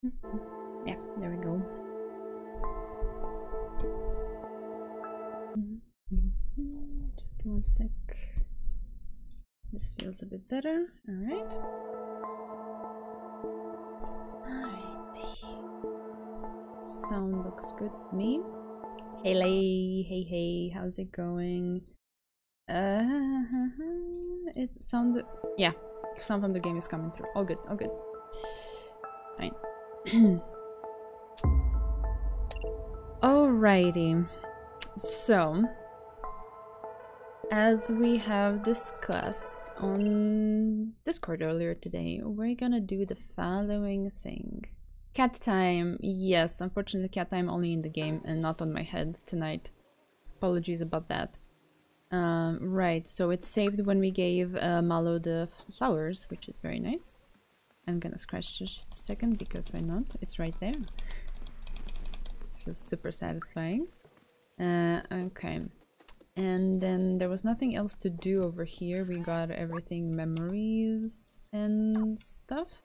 Yeah, there we go. Just one sec. This feels a bit better. Alright. Alrighty. Sound looks good to me. Hey, hey, how's it going? It sounded. Yeah, sound from the game is coming through. All good, all good. Fine. Alrighty. So, as we have discussed on Discord earlier today, we're gonna do the following thing. Cat time. Yes, unfortunately cat time only in the game and not on my head tonight. Apologies about that. Right, so it's saved when we gave Malo the flowers, which is very nice. I'm gonna scratch just a second because why not? It's right there. Feels super satisfying. Okay. And then there was nothing else to do over here. We got everything, memories and stuff.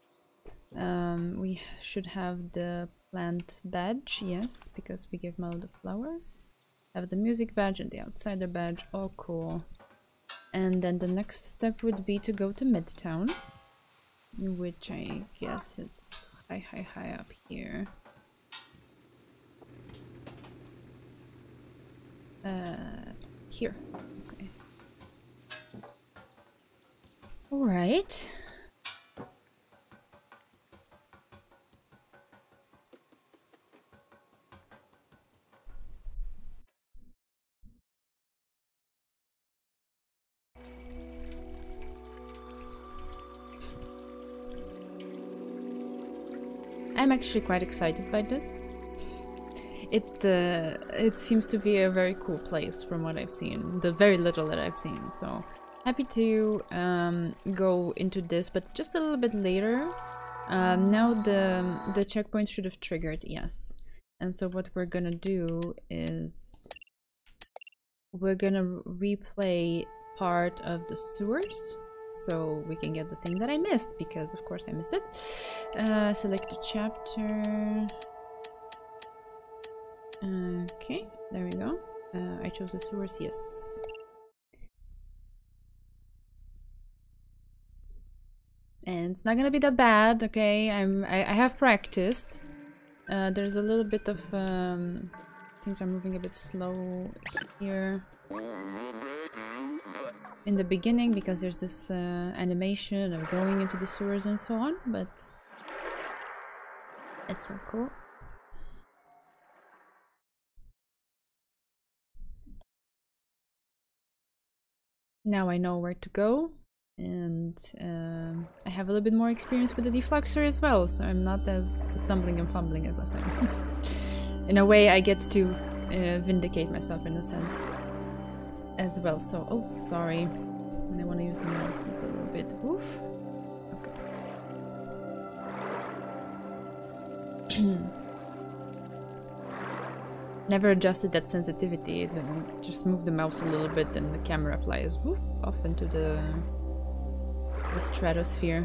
We should have the plant badge, yes, because we gave Malo the flowers. Have the music badge and the outsider badge, all cool. And then the next step would be to go to Midtown, which I guess it's high up here. Here. Okay. All right. I'm actually quite excited by this. It seems to be a very cool place from what I've seen, the very little that I've seen. So happy to go into this, but just a little bit later. Now the checkpoint should have triggered, yes. And so what we're gonna do is we're gonna replay part of the sewers, so we can get the thing that I missed, because of course I missed it. Select a chapter. Okay, there we go. I chose the sewers, yes. And it's not gonna be that bad, okay? I have practiced. There's a little bit of things are moving a bit slow here in the beginning because there's this animation of going into the sewers and so on, but it's so cool. Now I know where to go, and I have a little bit more experience with the defluxer as well, so I'm not as stumbling and fumbling as last time. In a way, I get to vindicate myself in a sense as well. So, oh, sorry. And I want to use the mouse just a little bit. Oof. Okay. Never adjusted that sensitivity, then just move the mouse a little bit and the camera flies woof, off into the stratosphere.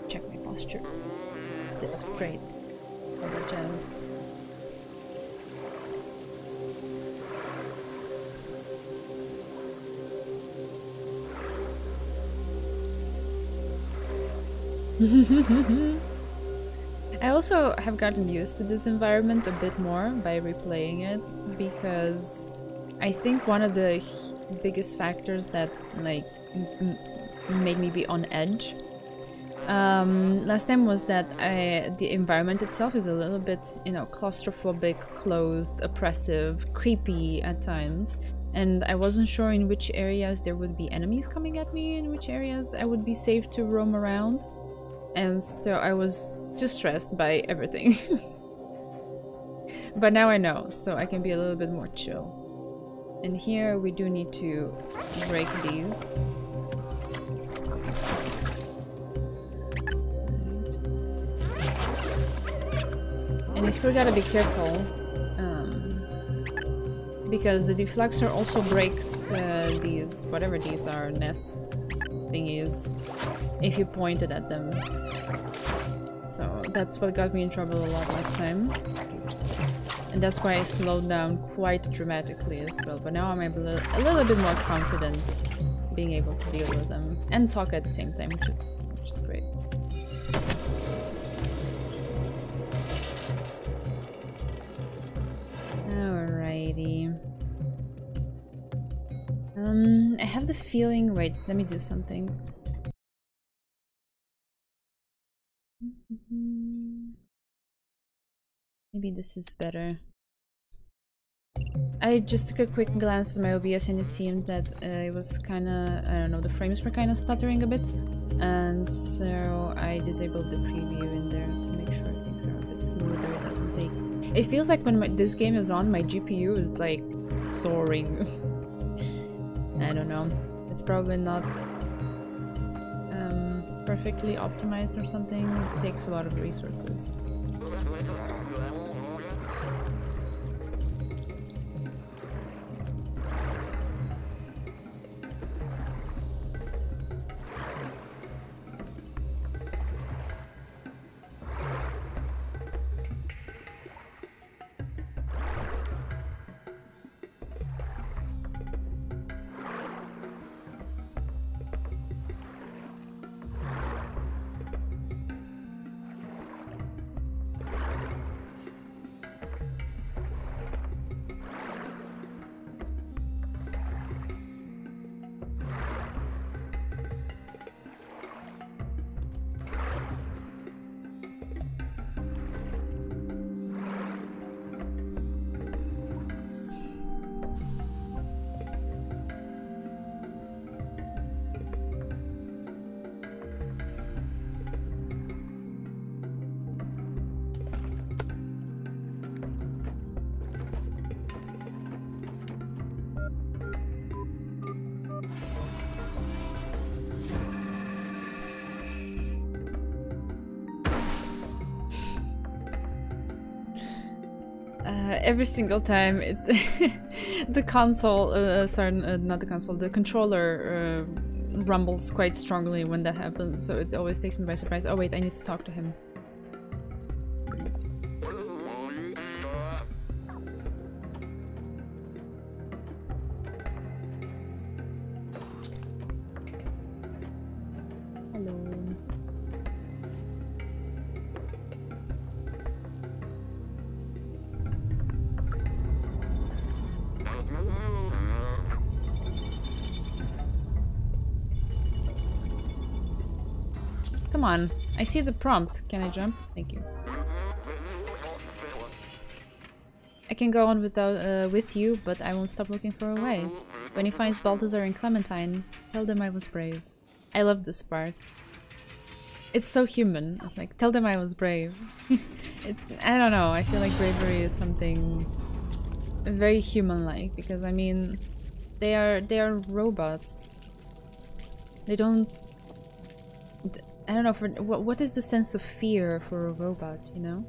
Check my posture. Sit up straight. All that jazz. I also have gotten used to this environment a bit more by replaying it, because I think one of the biggest factors that like made me be on edge last time was that the environment itself is a little bit, you know, claustrophobic, closed, oppressive, creepy at times. And I wasn't sure in which areas there would be enemies coming at me, in which areas I would be safe to roam around. And so I was too stressed by everything. But now I know, so I can be a little bit more chill. And here we do need to break these. And you still gotta be careful. Because the defluxer also breaks these, whatever these are, nests thingies, if you pointed at them. So that's what got me in trouble a lot last time. And that's why I slowed down quite dramatically as well. But now I'm a little bit more confident being able to deal with them. And talk at the same time, which is great. Alrighty. I have the feeling... Wait, let me do something. Maybe this is better. I just took a quick glance at my OBS and it seemed that it was kinda... I don't know, the frames were kinda stuttering a bit. And so I disabled the preview in there to make sure things are a bit smoother. It doesn't take... It feels like when this game is on, my GPU is like soaring. I don't know. It's probably not perfectly optimized or something. It takes a lot of resources. Every single time it's the console, sorry, not the console, the controller rumbles quite strongly when that happens, so it always takes me by surprise. Oh wait, I need to talk to him. Come on, I see the prompt. Can I jump? Thank you. I can go on without with you, but I won't stop looking for a way. When he finds Balthazar and Clementine, tell them I was brave. I love this part. It's so human. It's like, tell them I was brave. I don't know, I feel like bravery is something very human-like, because I mean, they are robots. They don't... I don't know, for what is the sense of fear for a robot, you know?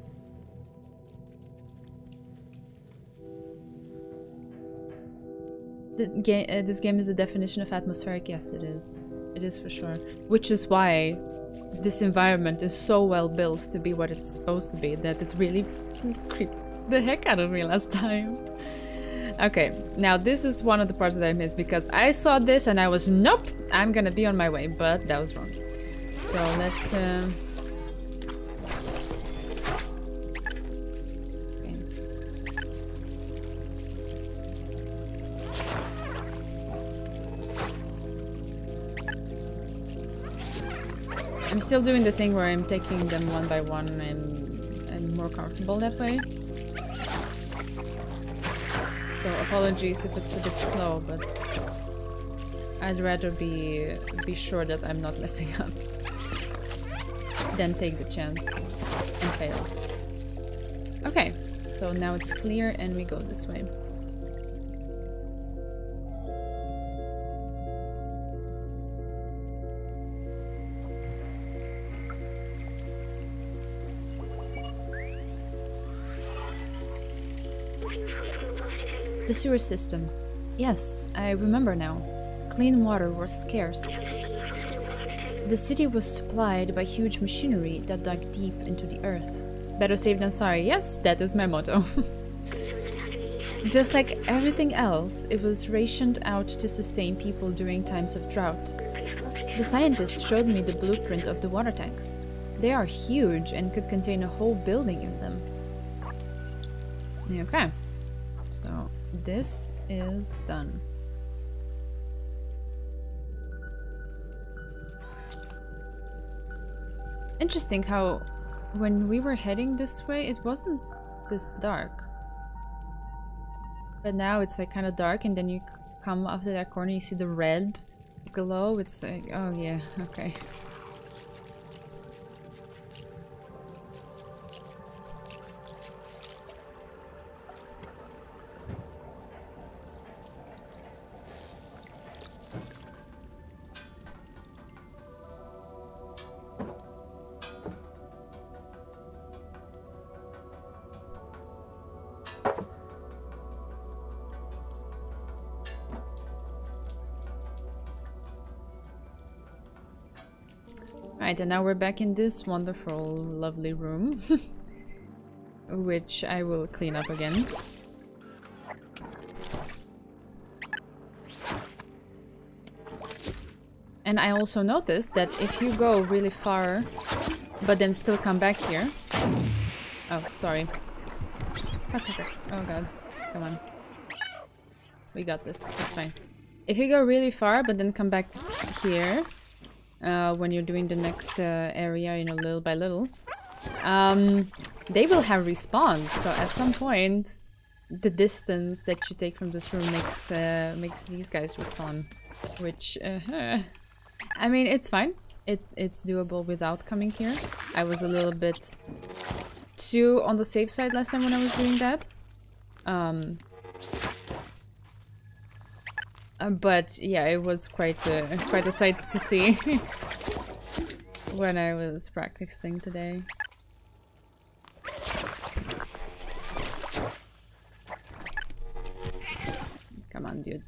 This game is the definition of atmospheric. Yes, it is. It is for sure. Which is why this environment is so well built to be what it's supposed to be, that it really creeped the heck out of me last time. Okay, now this is one of the parts that I missed, because I saw this and I was, nope, I'm gonna be on my way, but that was wrong. So let's okay. I'm still doing the thing where I'm taking them one by one, and I'm more comfortable that way. So apologies if it's a bit slow, but I'd rather be sure that I'm not messing up than take the chance and fail. Okay, so now it's clear and we go this way. The sewer system. Yes, I remember now. Clean water was scarce. The city was supplied by huge machinery that dug deep into the earth. Better safe than sorry. Yes, that is my motto. Just like everything else, it was rationed out to sustain people during times of drought. The scientists showed me the blueprint of the water tanks. They are huge and could contain a whole building in them. Okay, so this is done. Interesting how when we were heading this way, it wasn't this dark. But now it's like kind of dark, and then you come after that corner, you see the red glow. It's like, oh yeah, okay. Alright, and now we're back in this wonderful, lovely room. Which I will clean up again. And I also noticed that if you go really far, but then still come back here... Oh, sorry. Oh god, come on. We got this, it's fine. If you go really far, but then come back here... when you're doing the next area, you know, little by little, they will have respawns. So at some point, the distance that you take from this room makes these guys respawn, which I mean, it's fine. It's doable without coming here. I was a little bit too on the safe side last time when I was doing that. But yeah, it was quite a sight to see when I was practicing today. Come on, dude.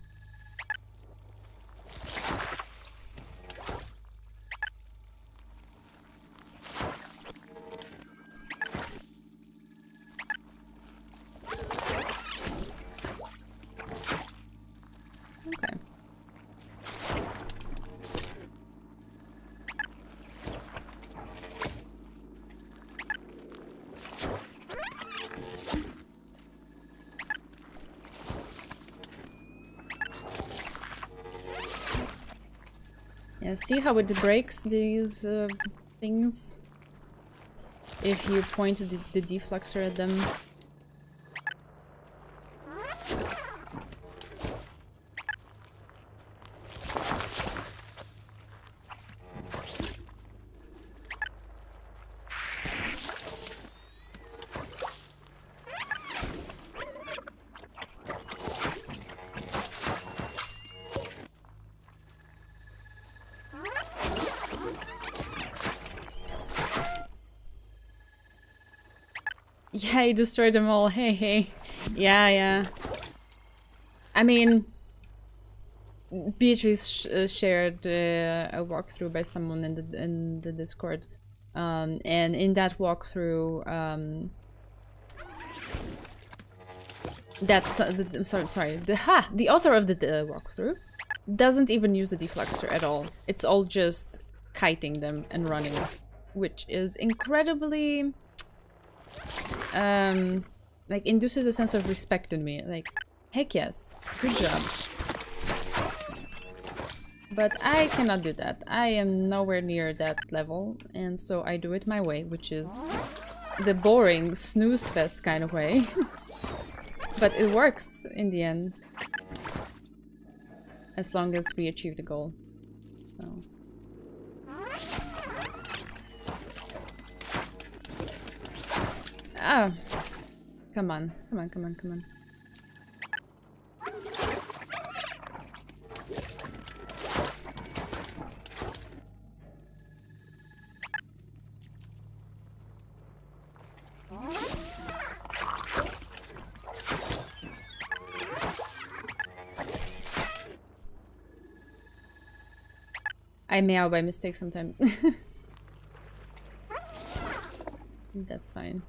Yeah, see how it breaks these things if you point the defluxer at them. Yeah, you destroyed them all. Hey, hey. Yeah, yeah. I mean, Beatrice shared a walkthrough by someone in the Discord, and in that walkthrough, that's the author of the walkthrough doesn't even use the defluxer at all. It's all just kiting them and running, which is incredibly like induces a sense of respect in me. Like, heck yes, good job. But I cannot do that. I am nowhere near that level, and so I do it my way, which is the boring snooze fest kind of way. But it works in the end, as long as we achieve the goal. So ah, come on, come on, come on, come on. I meow by mistake sometimes. That's fine.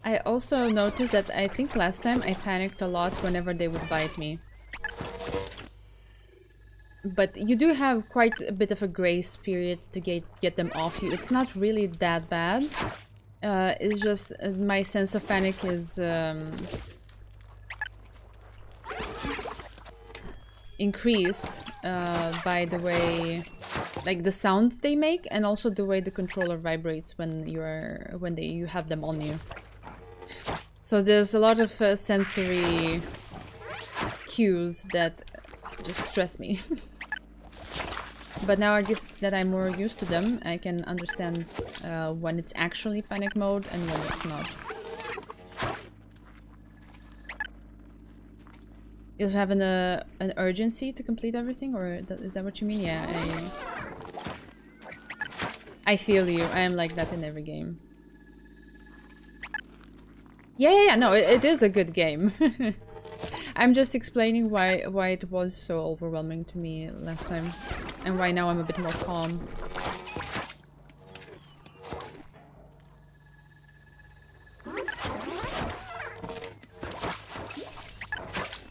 I also noticed that I think last time I panicked a lot whenever they would bite me. But you do have quite a bit of a grace period to get them off you. It's not really that bad. It's just my sense of panic is increased by the way, like the sounds they make, and also the way the controller vibrates when you have them on you. So there's a lot of sensory cues that just stress me. But now I guess that I'm more used to them, I can understand when it's actually panic mode and when it's not. You also have an urgency to complete everything, or is that what you mean? Yeah, I feel you. I am like that in every game. Yeah, no, it is a good game. I'm just explaining why it was so overwhelming to me last time, and why now I'm a bit more calm.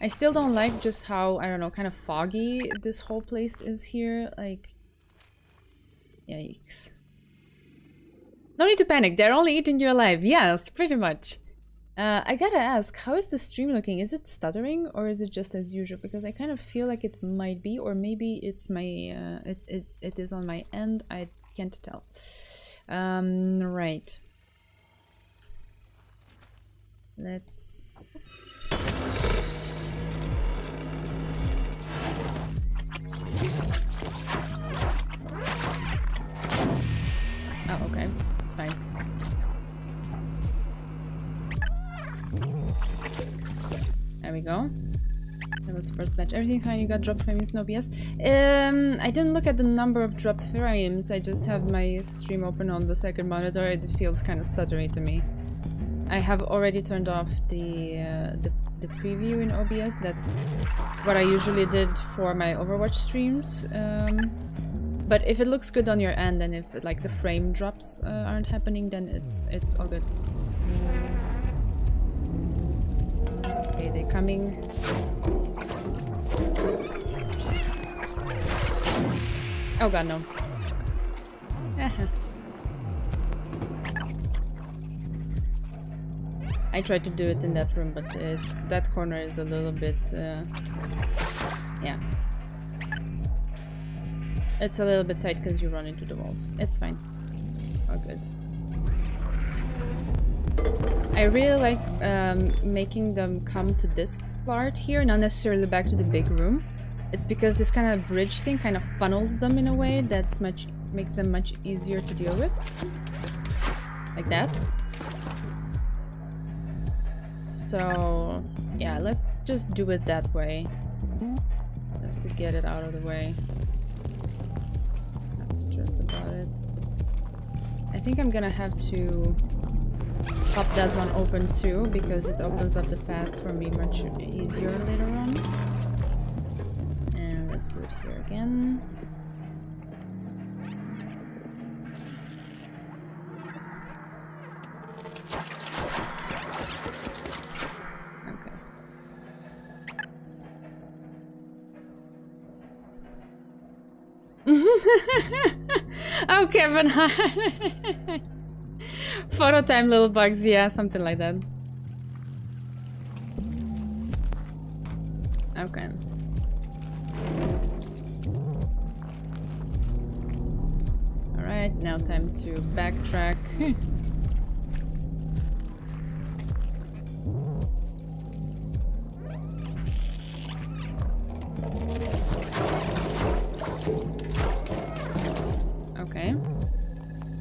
I still don't like just how, I don't know, kind of foggy this whole place is here. Like, yikes. No need to panic, they're only eating you alive. Yes, pretty much. I gotta ask, how is the stream looking? Is it stuttering or is it just as usual? Because I kind of feel like it might be, or maybe it's my it is on my end. I can't tell. Right. Let's. Oh, okay, it's fine. There we go. That was the first batch. Everything fine, you got dropped frames, no BS. I didn't look at the number of dropped frames. I just have my stream open on the second monitor. It feels kind of stuttery to me. I have already turned off the preview in OBS. That's what I usually did for my Overwatch streams. But if it looks good on your end, and if like the frame drops aren't happening, then it's all good. Okay, they're coming. Oh god, no. I tried to do it in that room, but that corner is a little bit, yeah. It's a little bit tight because you run into the walls. It's fine. All good. I really like making them come to this part here, not necessarily back to the big room. It's because this kind of bridge thing kind of funnels them in a way that's makes them much easier to deal with. Like that. So yeah, let's just do it that way. Just to get it out of the way. Not stress about it. I think I'm gonna have to pop that one open too, because it opens up the path for me much easier later on. And let's do it here again. Oh, Kevin, hi. Photo time, little bugs, yeah, something like that. Okay. Alright, now time to backtrack. Okay,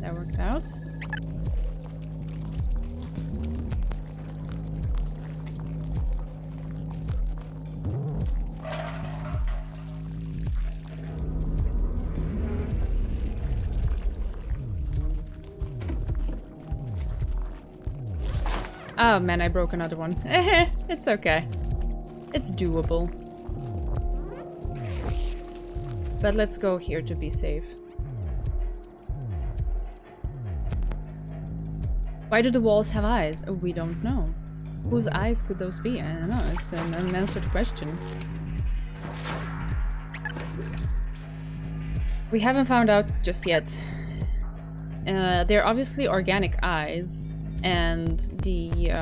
that worked out. Oh man, I broke another one. It's okay. It's doable. But let's go here to be safe. Why do the walls have eyes? Oh, we don't know. Whose eyes could those be? I don't know. It's an unanswered question. We haven't found out just yet. They're obviously organic eyes, and the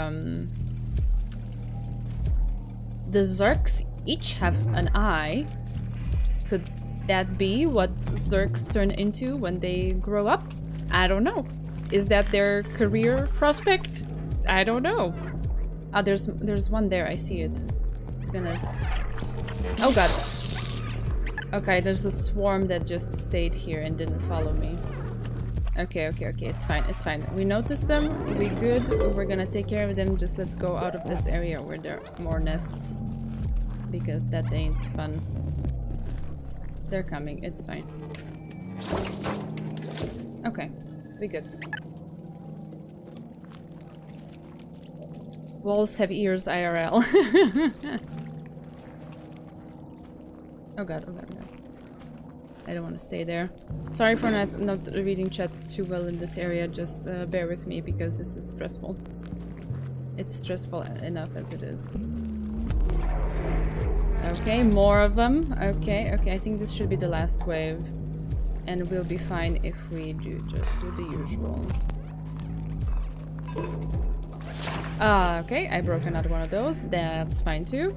Zurks each have an eye. Could that be what Zurks turn into when they grow up? I don't know. Is that their career prospect? I don't know. Ah, there's one there. I see it. It's gonna... Oh god. Okay, there's a swarm that just stayed here and didn't follow me. Okay, okay, okay. It's fine. It's fine. We noticed them. We good. We're gonna take care of them. Just let's go out of this area where there are more nests. Because that ain't fun. They're coming. It's fine. Okay. We good. Walls have ears IRL. Oh god, oh god, oh god. I don't want to stay there. Sorry for not reading chat too well in this area, just bear with me because this is stressful. It's stressful enough as it is. Okay, more of them. Okay, okay, I think this should be the last wave. And we'll be fine if we just do the usual. Okay, I broke another one of those. That's fine too.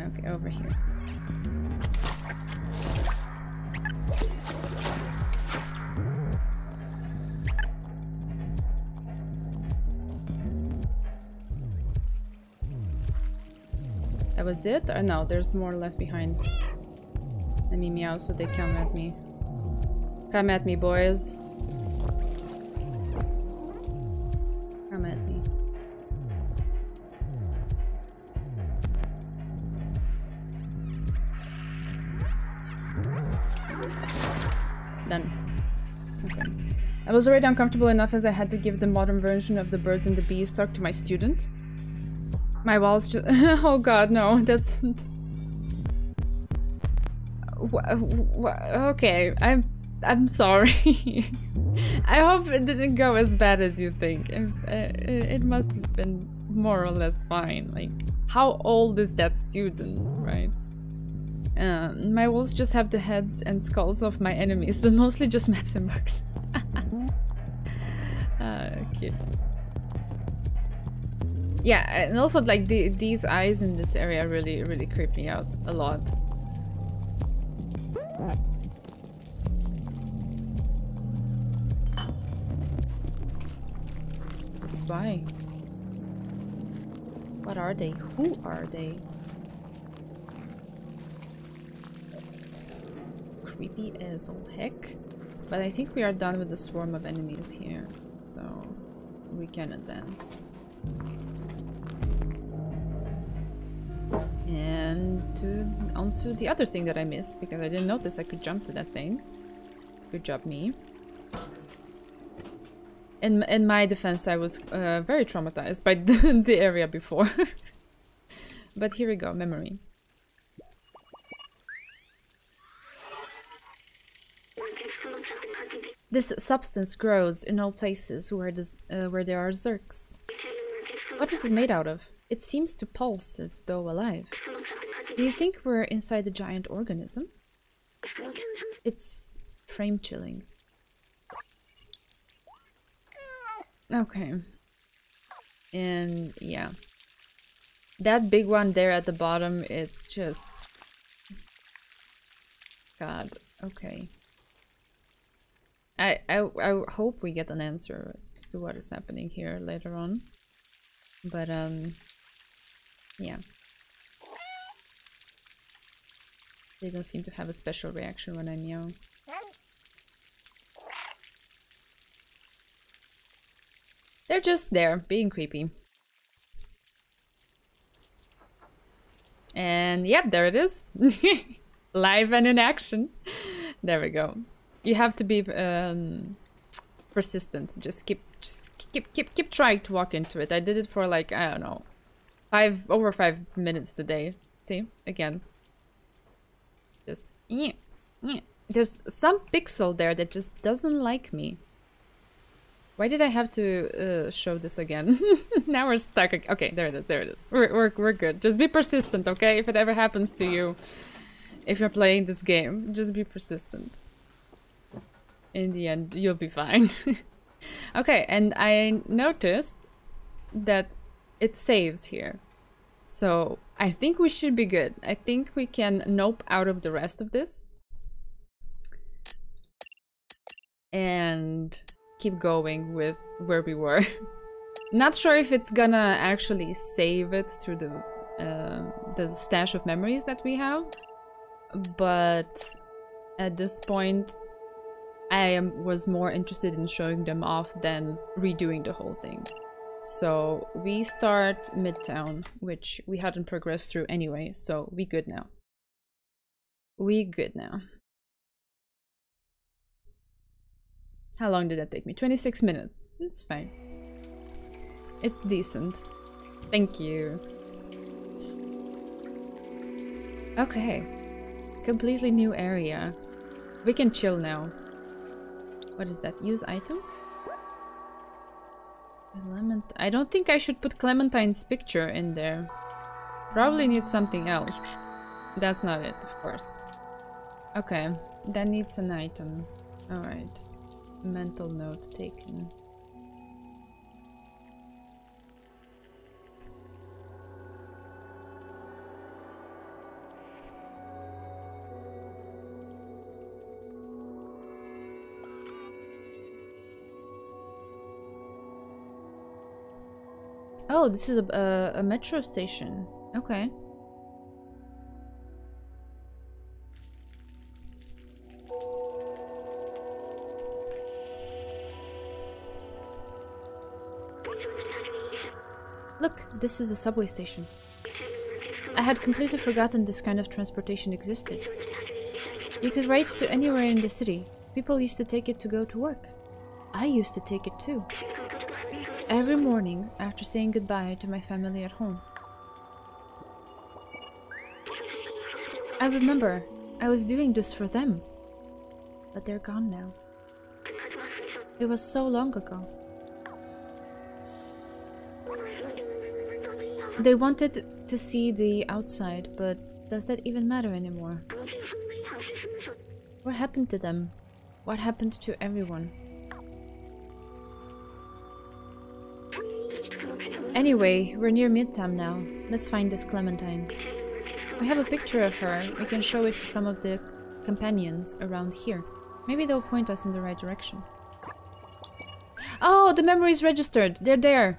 Okay, over here. That was it? Or no, there's more left behind. Let me meow so they come at me. Come at me, boys. Come at me. Done. Okay. I was already uncomfortable enough as I had to give the modern version of the birds and the bees talk to my student. My walls just... Oh god, no, that's... Okay, I'm sorry. I hope it didn't go as bad as you think. It must have been more or less fine. Like, how old is that student, right? My walls just have the heads and skulls of my enemies, but mostly just maps and bugs. Cute. Yeah, and also like these eyes in this area really creep me out a lot. Just why? What are they? Who are they? Creepy as all heck. But I think we are done with the swarm of enemies here, so we can advance. And onto the other thing that I missed, because I didn't notice I could jump to that thing. Good job, me. In my defense, I was very traumatized by the area before. But here we go, memory. This substance grows in all places where there are Zurks. What is it made out of? It seems to pulse as though alive. Do you think we're inside a giant organism? It's frame chilling. Okay. And yeah. That big one there at the bottom, it's just... God, okay. I hope we get an answer as to what is happening here later on. But yeah. They don't seem to have a special reaction when I meow. They're just there, being creepy. And yep, there it is. Live and in action. There we go. You have to be persistent. Just keep trying to walk into it. I did it for like, I don't know, over 5 minutes today. See, again. Just there's some pixel there that just doesn't like me. Why did I have to show this again? Now we're stuck. Okay, there it is. There it is. We're good. Just be persistent, okay? If it ever happens to you, if you're playing this game, just be persistent. In the end, you'll be fine. Okay, and I noticed that it saves here. So I think we should be good. I think we can nope out of the rest of this. And keep going with where we were. Not sure if it's gonna actually save it through the stash of memories that we have. But at this point, I was more interested in showing them off than redoing the whole thing. So we start Midtown, which we hadn't progressed through anyway, so we good now. We good now. How long did that take me? 26 minutes. It's fine. It's decent. Thank you. Okay. Completely new area. We can chill now. What is that? Use item? I don't think I should put Clementine's picture in there. Probably needs something else. That's not it, of course. Okay. That needs an item. Alright. Mental note taken. Oh, this is a metro station. Okay. Look, this is a subway station. I had completely forgotten this kind of transportation existed. You could ride to anywhere in the city. People used to take it to go to work. I used to take it too. Every morning after saying goodbye to my family at home. I remember I was doing this for them. But they're gone now. It was so long ago. They wanted to see the outside, but does that even matter anymore? What happened to them? What happened to everyone? Anyway, we're near Midtown now. Let's find this Clementine. We have a picture of her. We can show it to some of the companions around here. Maybe they'll point us in the right direction. Oh, the memory is registered. They're there.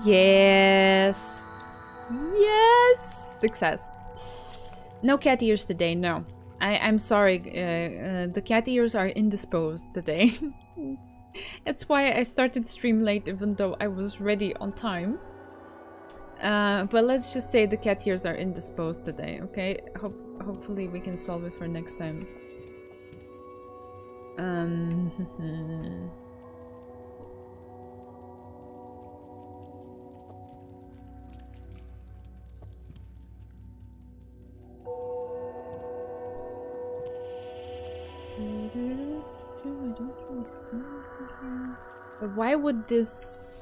Yes. Yes. Success. No cat ears today, no. I'm sorry. The cat ears are indisposed today. That's why I started stream late, even though I was ready on time. But let's just say the cat ears are indisposed today, okay? Hopefully we can solve it for next time. But why would this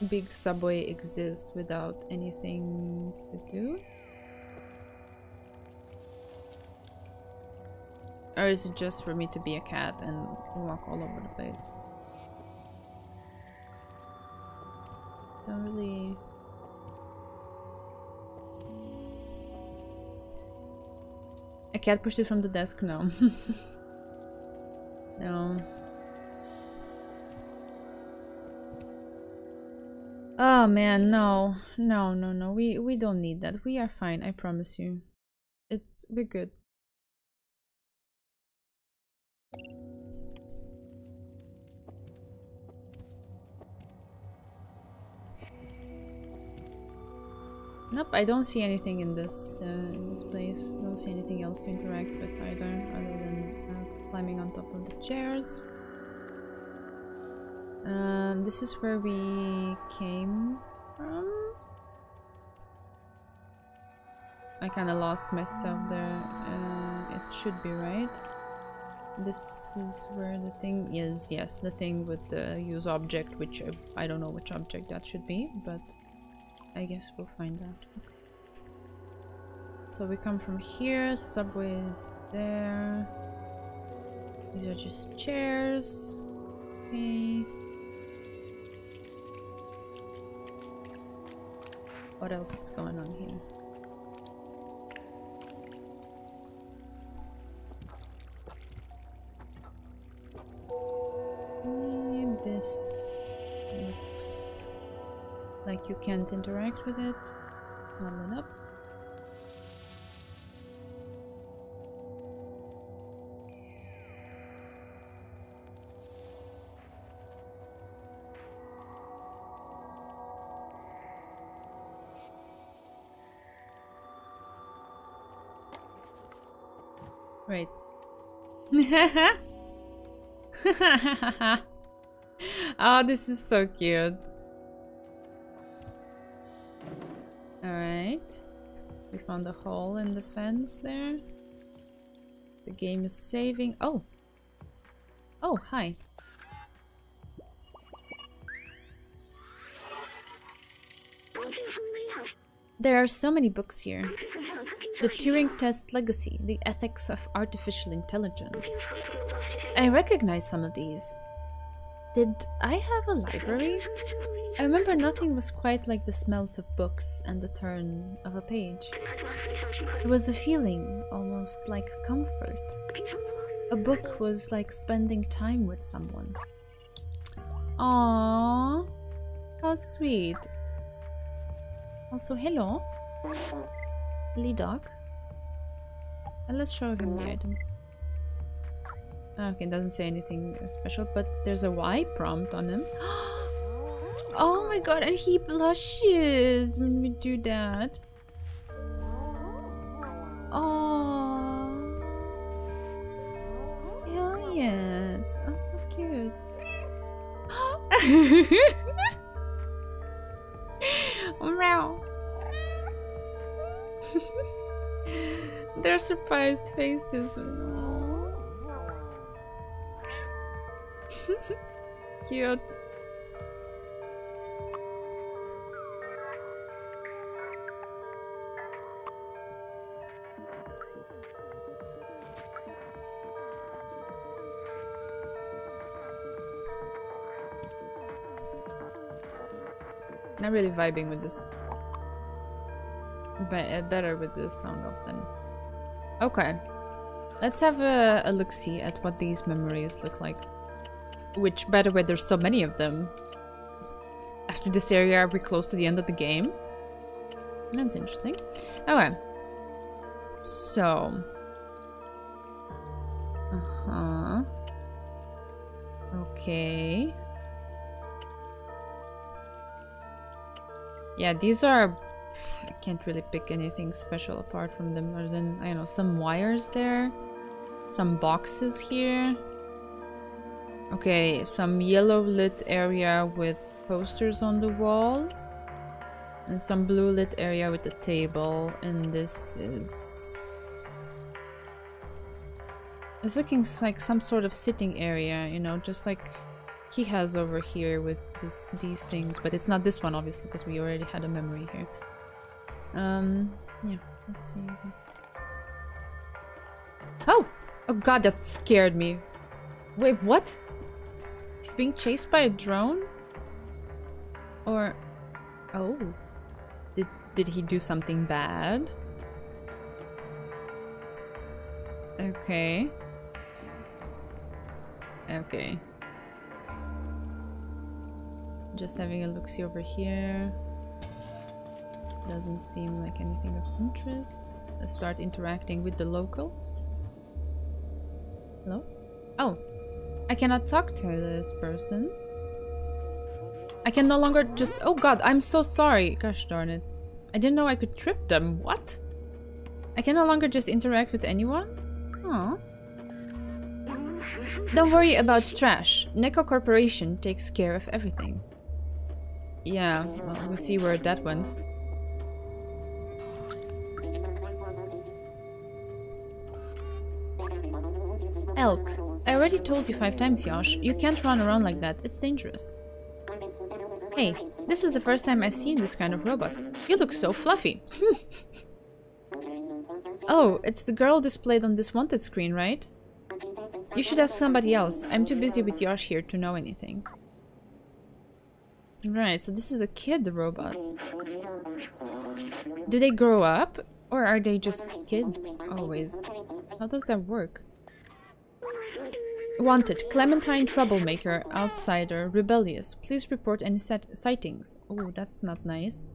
big subway exist without anything to do? Or is it just for me to be a cat and walk all over the place? Don't really... A cat pushed it from the desk? No. No. Oh man, no. No, no, no. We don't need that. We are fine, I promise you. We're good. Nope, I don't see anything in this place. Don't see anything else to interact with either, other than climbing on top of the chairs. This is where we came from. I kind of lost myself there. It should be right. This is where the thing is. Yes, the thing with the use object, which I don't know which object that should be, but I guess we'll find out. Okay. So we come from here, subway is there. These are just chairs. Okay. What else is going on here? This looks like you can't interact with it. Level it up. Right. Oh, this is so cute. Alright. We found a hole in the fence there. The game is saving. Oh! Oh, hi. There are so many books here. The Turing Test Legacy, The Ethics of Artificial Intelligence. I recognize some of these. Did I have a library? I remember nothing was quite like the smells of books and the turn of a page. It was a feeling, almost like comfort. A book was like spending time with someone. Aww, how sweet. Also, hello. Lee dog. And let's show him the item. Okay, it doesn't say anything special, but there's a Y prompt on him. Oh my god, and he blushes when we do that. Oh, hell yes. Oh, so cute. Meow. Their surprised faces. Cute. Not really vibing with this. But better with the sound of them. Okay. Let's have a look-see at what these memories look like. Which, by the way, there's so many of them. After this area, are we close to the end of the game? That's interesting. Okay. So. Uh-huh. Okay. Yeah, these are... I can't really pick anything special apart from them other than, I don't know, some wires there. Some boxes here. Okay, some yellow lit area with posters on the wall. And some blue lit area with a table. And this is... It's looking like some sort of sitting area, you know, just like he has over here with these things. But it's not this one, obviously, because we already had a memory here. Yeah, let's see this. Oh! Oh god, that scared me. Wait, what? He's being chased by a drone? Or... Oh. Did he do something bad? Okay. Okay. Just having a look-see over here. Doesn't seem like anything of interest. Let's start interacting with the locals. Hello? Oh! I cannot talk to this person. I can no longer just... Oh god, I'm so sorry! Gosh darn it. I didn't know I could trip them. What? I can no longer just interact with anyone? Aw. Don't worry about trash. Neko Corporation takes care of everything. Yeah, well, we'll see where that went. Elk. I already told you 5 times, Yosh. You can't run around like that. It's dangerous. Hey, this is the first time I've seen this kind of robot. You look so fluffy. Oh, it's the girl displayed on this wanted screen, right? You should ask somebody else. I'm too busy with Yosh here to know anything. Right, so this is a kid robot. Do they grow up? Or are they just kids always? How does that work? Wanted. Clementine troublemaker, outsider, rebellious. Please report any sightings. Oh, that's not nice.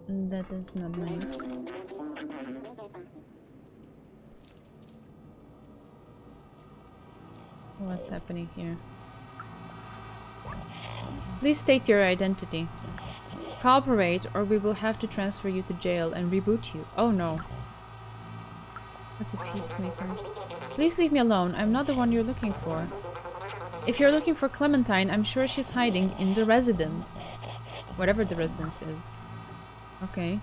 That is not nice. What's happening here? Please state your identity. Cooperate or we will have to transfer you to jail and reboot you. Oh no. That's a peacemaker. Please leave me alone. I'm not the one you're looking for. If you're looking for Clementine, I'm sure she's hiding in the residence. Whatever the residence is. Okay.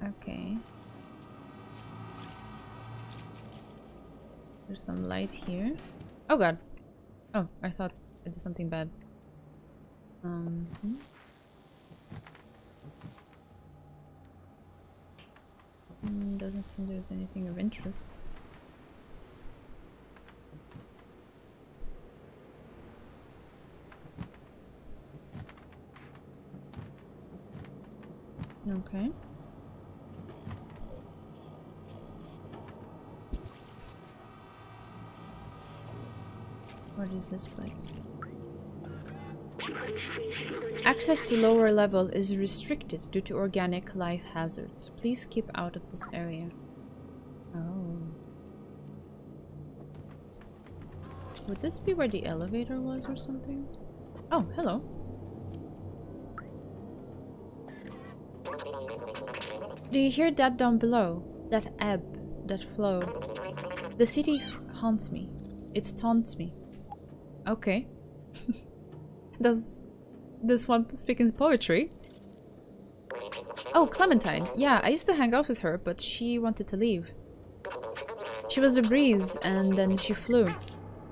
Okay. There's some light here. Oh god. Oh, I thought I did something bad. Doesn't seem there's anything of interest. Okay. What is this place? Access to lower level is restricted due to organic life hazards. Please keep out of this area. Oh. Would this be where the elevator was or something? Oh, hello. Do you hear that down below? That ebb, that flow. The city haunts me. It taunts me. Okay. Does this one speak in poetry? Oh, Clementine. Yeah, I used to hang out with her, but she wanted to leave. She was a breeze, and then she flew.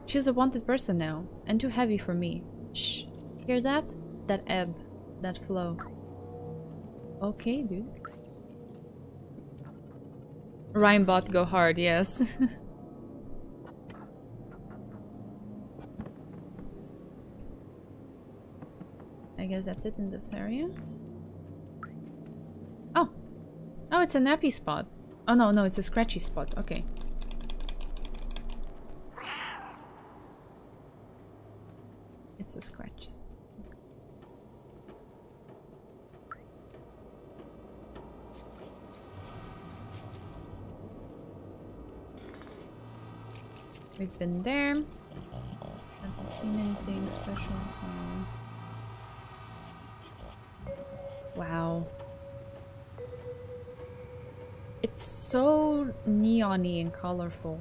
She's a wanted person now, and too heavy for me. Shh. Hear that? That ebb. That flow. Okay, dude. Rhymebot go hard, yes. I guess that's it in this area. Oh! Oh, it's a nappy spot. Oh no, no, it's a scratchy spot. Okay. It's a scratchy spot. We've been there. Haven't seen anything special, so... Wow. It's so neon-y and colorful.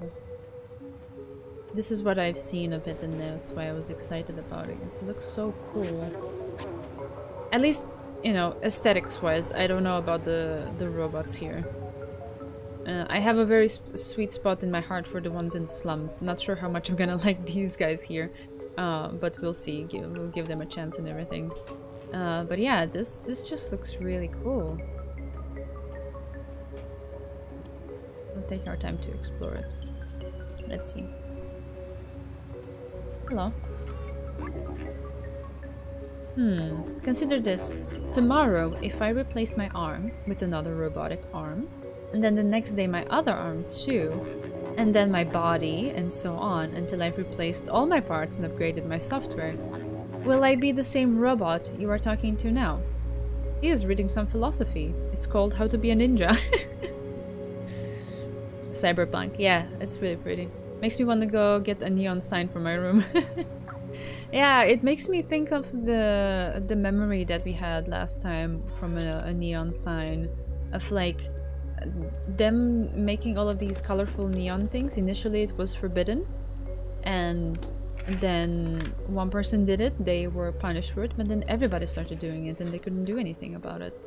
This is what I've seen of it, and that's why I was excited about it. It looks so cool. At least, you know, aesthetics-wise. I don't know about the robots here. I have a very sweet spot in my heart for the ones in the slums. Not sure how much I'm gonna like these guys here. But we'll see. We'll give them a chance and everything. But yeah, this just looks really cool. We'll take our time to explore it. Let's see. Hello. Consider this. Tomorrow, if I replace my arm with another robotic arm, and then the next day my other arm too, and then my body, and so on, until I've replaced all my parts and upgraded my software, will I be the same robot you are talking to now? He is reading some philosophy. It's called How to Be a Ninja. Cyberpunk, yeah, it's really pretty. Makes me want to go get a neon sign for my room. Yeah, it makes me think of the memory that we had last time from a neon sign of like them making all of these colorful neon things. Initially it was forbidden, and then one person did it, they were punished for it, but then everybody started doing it and they couldn't do anything about it.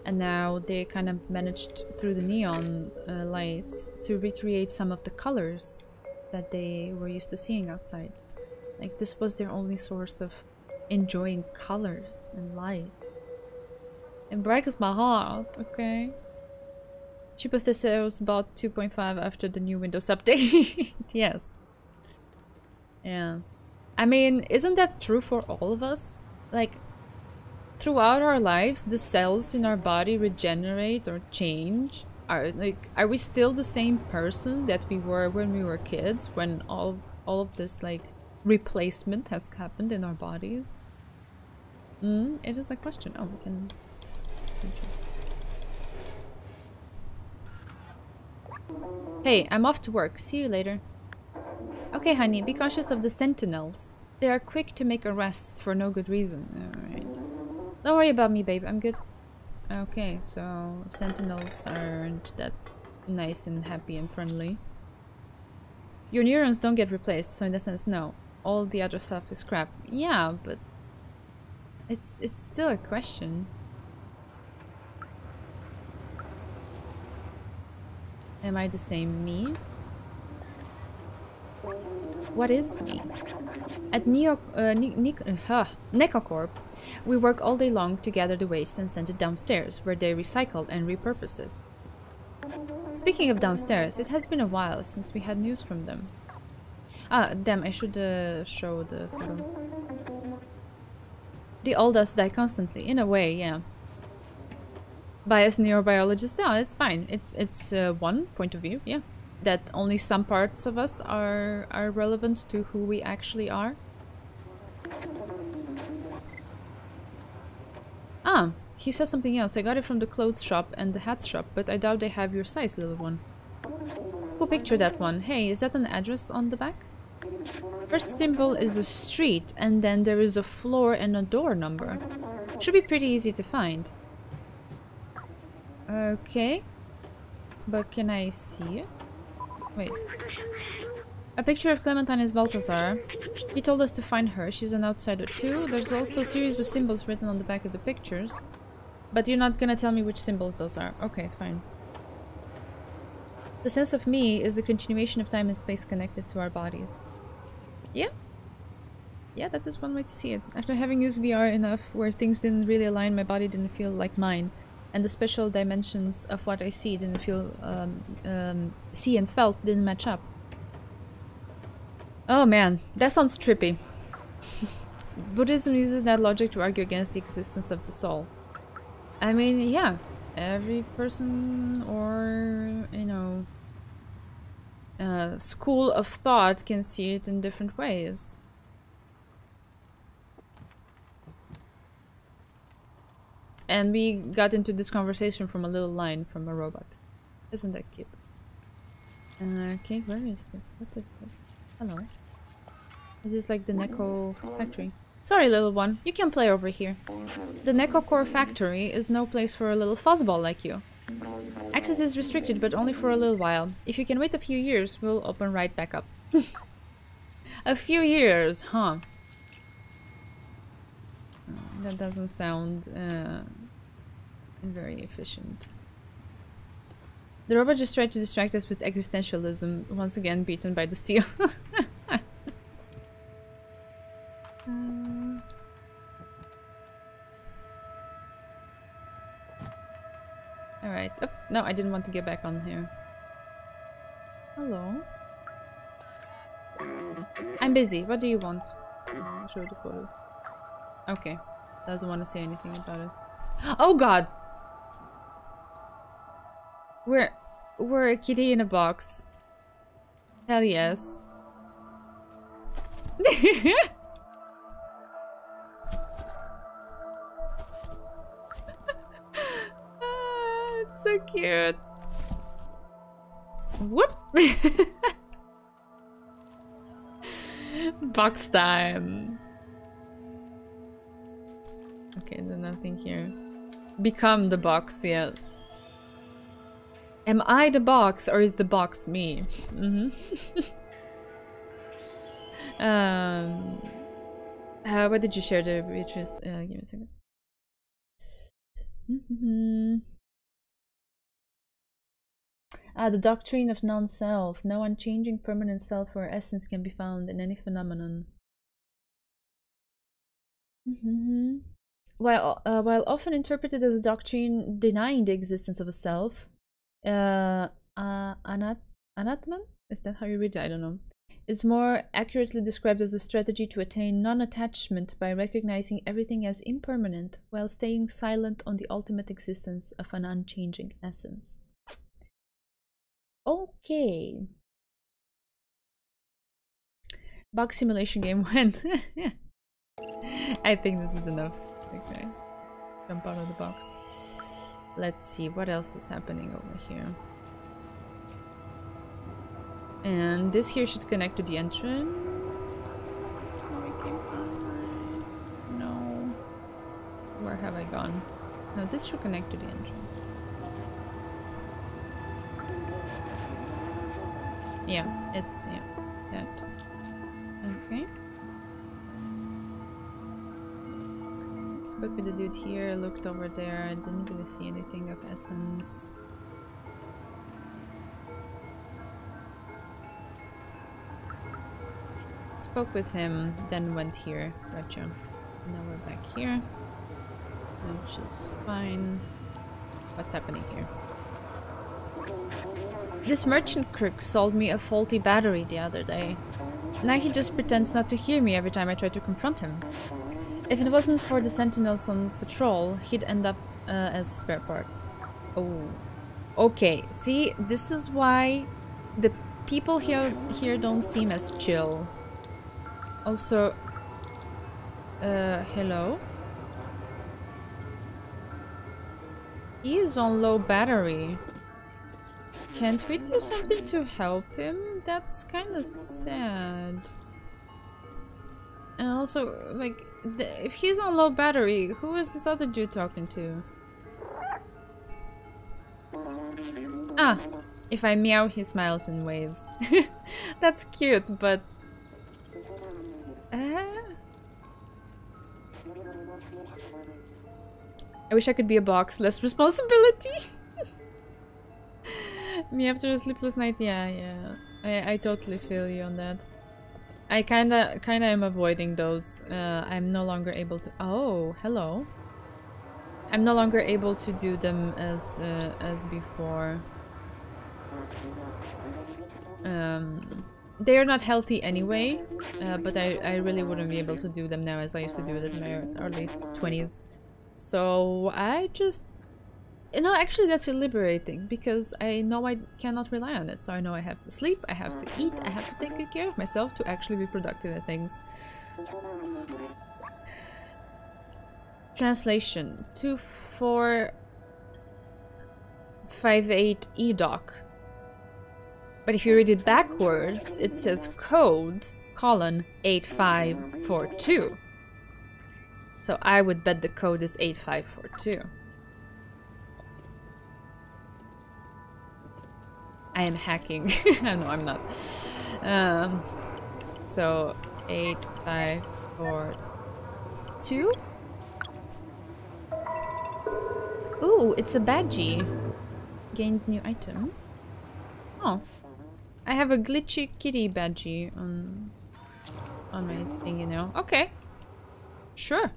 And now they kind of managed through the neon lights to recreate some of the colors that they were used to seeing outside. Like, this was their only source of enjoying colors and light. It breaks my heart, okay? Cheap of the sales bought 2.5 after the new Windows update. Yes. Yeah. I mean, isn't that true for all of us? Like, throughout our lives, the cells in our body regenerate or change. Are we still the same person that we were when we were kids, when all of this, like, replacement has happened in our bodies? It is a question. Oh, we can... Hey, I'm off to work. See you later. Okay, honey, be cautious of the sentinels. They are quick to make arrests for no good reason. Alright. Don't worry about me, babe. I'm good. Okay, so sentinels aren't that nice and happy and friendly. Your neurons don't get replaced, so in that sense, no. All the other stuff is crap. Yeah, but it's still a question. Am I the same me? What is me? At Necocorp, we work all day long to gather the waste and send it downstairs, where they recycle and repurpose it. Speaking of downstairs, it has been a while since we had news from them. Ah, damn, I should show the photo. The Aldas die constantly, in a way, yeah. Biased neurobiologist? No, it's fine. It's one point of view, yeah. That only some parts of us are relevant to who we actually are. Ah, he said something else. I got it from the clothes shop and the hat shop, but I doubt they have your size, little one. Cool picture, that one. Hey, is that an address on the back? First symbol is a street, and then there is a floor and a door number. Should be pretty easy to find. Okay. But can I see it? Wait. A picture of Clementine is Balthazar. He told us to find her. She's an outsider too. There's also a series of symbols written on the back of the pictures. But you're not gonna tell me which symbols those are. Okay, fine. The sense of me is the continuation of time and space connected to our bodies. Yeah. Yeah, that is one way to see it. After having used VR enough where things didn't really align, my body didn't feel like mine. And the special dimensions of what I see didn't feel, see and felt didn't match up. Oh man, that sounds trippy. Buddhism uses that logic to argue against the existence of the soul. I mean, yeah, every person or, you know, school of thought can see it in different ways. And we got into this conversation from a little line from a robot. Isn't that cute? Okay, where is this? What is this? Hello. Is this like the Neko factory? Sorry, little one. You can play over here. The Necocorp factory is no place for a little fuzzball like you. Access is restricted, but only for a little while. If you can wait a few years, we'll open right back up. A few years, huh? That doesn't sound very efficient. The robot just tried to distract us with existentialism, once again beaten by the steel. Alright. Oh, no, I didn't want to get back on here. Hello? I'm busy. What do you want? Show the photo. Okay. Doesn't want to say anything about it. Oh god! We're a kitty in a box. Hell yes. It's so cute. Whoop! Box time. Okay, there's nothing here. Become the box, yes. Am I the box or is the box me? What did you share there, Beatrice? Give me a second. The doctrine of non-self. No unchanging permanent self or essence can be found in any phenomenon. While often interpreted as a doctrine denying the existence of a self, Anatman? Is that how you read it? I don't know. Is more accurately described as a strategy to attain non-attachment by recognizing everything as impermanent while staying silent on the ultimate existence of an unchanging essence. Okay. Box simulation game when? I think this is enough. Okay. Jump out of the box. Let's see what else is happening over here. And this here should connect to the entrance. Where I came from? No. Where have I gone? No, this should connect to the entrance. Yeah, it's that. Okay. Spoke with the dude here, looked over there, I didn't really see anything of essence. Spoke with him, then went here. Gotcha. Now we're back here, which is fine. What's happening here? This merchant crook sold me a faulty battery the other day. Now he just pretends not to hear me every time I try to confront him. If it wasn't for the sentinels on patrol, he'd end up as spare parts. Oh. Okay, see, this is why the people here don't seem as chill. Also, hello? He is on low battery. Can't we do something to help him? That's kind of sad. And also, like, if he's on low battery, who is this other dude talking to? Ah, if I meow, he smiles and waves. That's cute, but... I wish I could be a box, less responsibility. Me after a sleepless night, yeah. I totally feel you on that. I kinda am avoiding those. I'm no longer able to. Oh, hello. I'm no longer able to do them as before. They are not healthy anyway, but I really wouldn't be able to do them now as I used to do it in my early 20s. So I just... You know, actually that's liberating, because I know I cannot rely on it. So I know I have to sleep, I have to eat, I have to take good care of myself to actually be productive at things. Translation 2458 EDOC. But if you read it backwards, it says code colon 8542. So I would bet the code is 8542. I am hacking. No, I'm not. So 8542. Ooh, it's a badgie. Gained new item. Oh, I have a glitchy kitty badgie on my thing, you know. Okay, sure.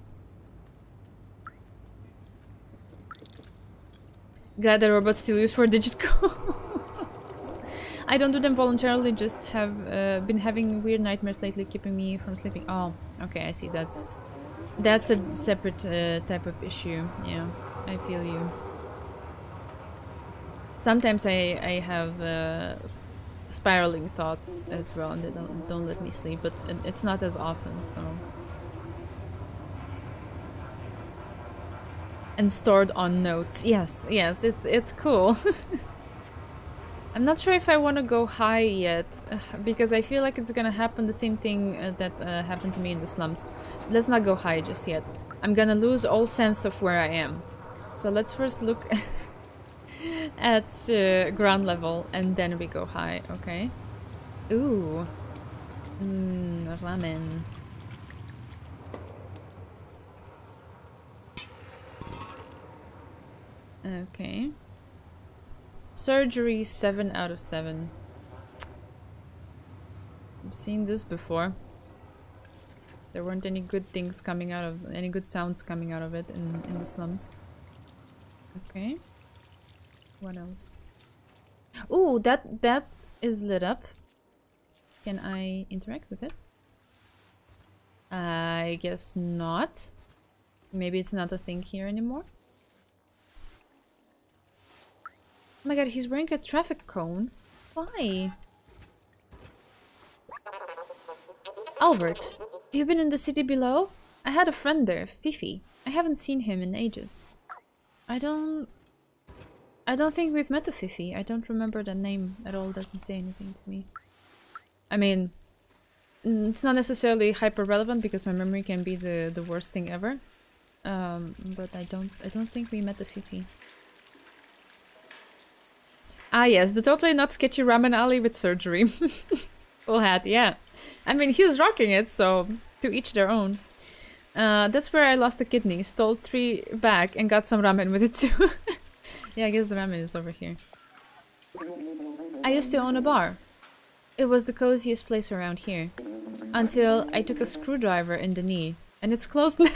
Glad that robots still use for digit codes. I don't do them voluntarily, just have been having weird nightmares lately, keeping me from sleeping. Oh, okay, I see. That's a separate type of issue. Yeah, I feel you. Sometimes I have spiraling thoughts as well, and they don't let me sleep, but it's not as often, so. And stored on notes. Yes, it's cool. I'm not sure if I want to go high yet, because I feel like it's gonna happen the same thing that happened to me in the slums. Let's not go high just yet. I'm gonna lose all sense of where I am. So let's first look at ground level and then we go high, okay? Ooh. Ramen. Okay. Surgery 7 out of 7. I've seen this before. There weren't any good things coming out of, any good sounds coming out of it in the slums. Okay. What else? Ooh, that is lit up. Can I interact with it? I guess not. Maybe it's not a thing here anymore. Oh my god, he's wearing a traffic cone. Why? Albert, you've been in the city below? I had a friend there, Fifi. I haven't seen him in ages. I don't think we've met a Fifi. I don't remember the name at all. Doesn't say anything to me. I mean, it's not necessarily hyper relevant because my memory can be the worst thing ever. But I don't think we met a Fifi. Ah yes, the totally not sketchy ramen alley with surgery. Full hat, yeah. I mean, he's rocking it, so to each their own. That's where I lost a kidney, stole 3 back and got some ramen with it too. Yeah, I guess the ramen is over here. I used to own a bar. It was the coziest place around here. Until I took a screwdriver in the knee. And it's closed now.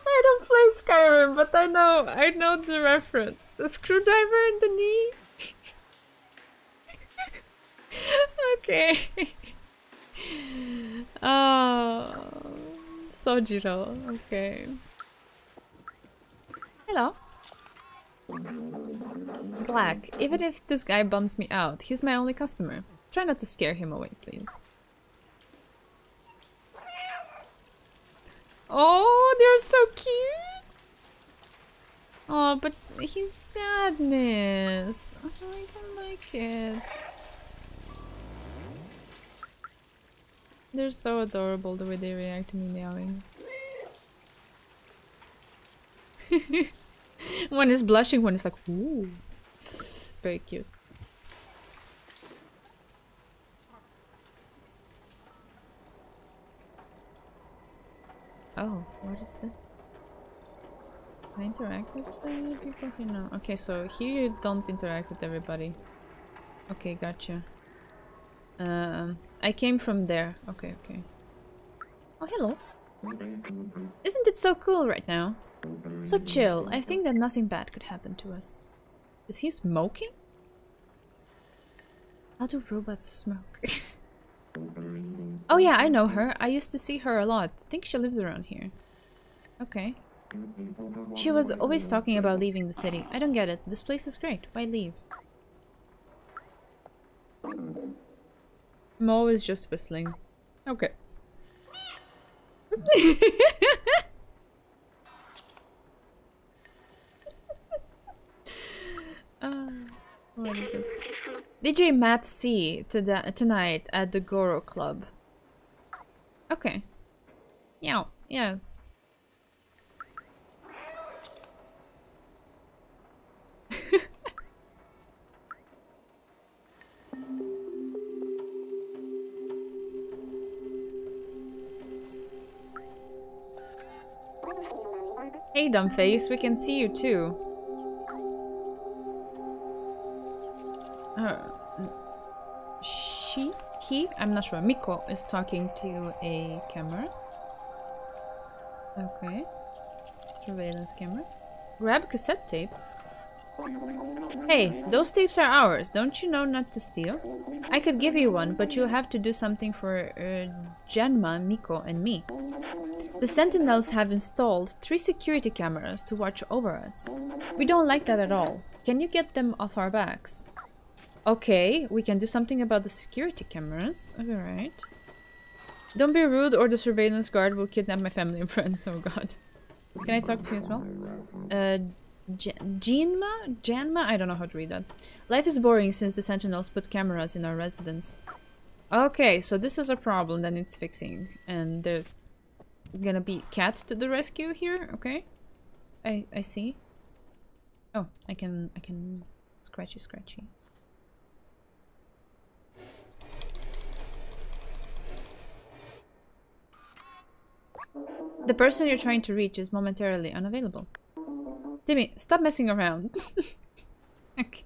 I don't play Skyrim, but I know the reference. A screwdriver in the knee? Okay. Oh, Sojiro. Okay. Hello. Black, even if this guy bums me out, he's my only customer. Try not to scare him away, please. Oh, they're so cute! Oh, but he's sadness. Oh, I don't like it. They're so adorable the way they react to me meowing. One is blushing, one is like, ooh. Very cute. Oh, what is this? Can I interact with the people here? No. Okay, so here you don't interact with everybody. Okay, gotcha. I came from there. Okay, okay. Oh, hello. Isn't it so cool right now? So chill. I think that nothing bad could happen to us. Is he smoking? How do robots smoke? Oh yeah, I know her. I used to see her a lot. Think she lives around here. Okay. She was always talking about leaving the city. I don't get it. This place is great. Why leave? Mo is just whistling. Okay. What is this? DJ Matt C tonight at the Goro Club. Okay. Yeah. Yes. Hey, dumbface, we can see you too. I'm not sure. Miko is talking to a camera. Okay. Surveillance camera. Grab cassette tape. Hey, those tapes are ours. Don't you know not to steal? I could give you one, but you'll have to do something for Janma, Miko, and me. The Sentinels have installed 3 security cameras to watch over us. We don't like that at all. Can you get them off our backs? Okay, we can do something about the security cameras. Alright. Don't be rude or the surveillance guard will kidnap my family and friends. Oh god. Can I talk to you as well? Janma? Janma? I don't know how to read that. Life is boring since the Sentinels put cameras in our residence. Okay, so this is a problem that needs fixing. And there's gonna be cat to the rescue here, okay? I see. Oh, I can scratchy. The person you're trying to reach is momentarily unavailable. Timmy, stop messing around. Okay.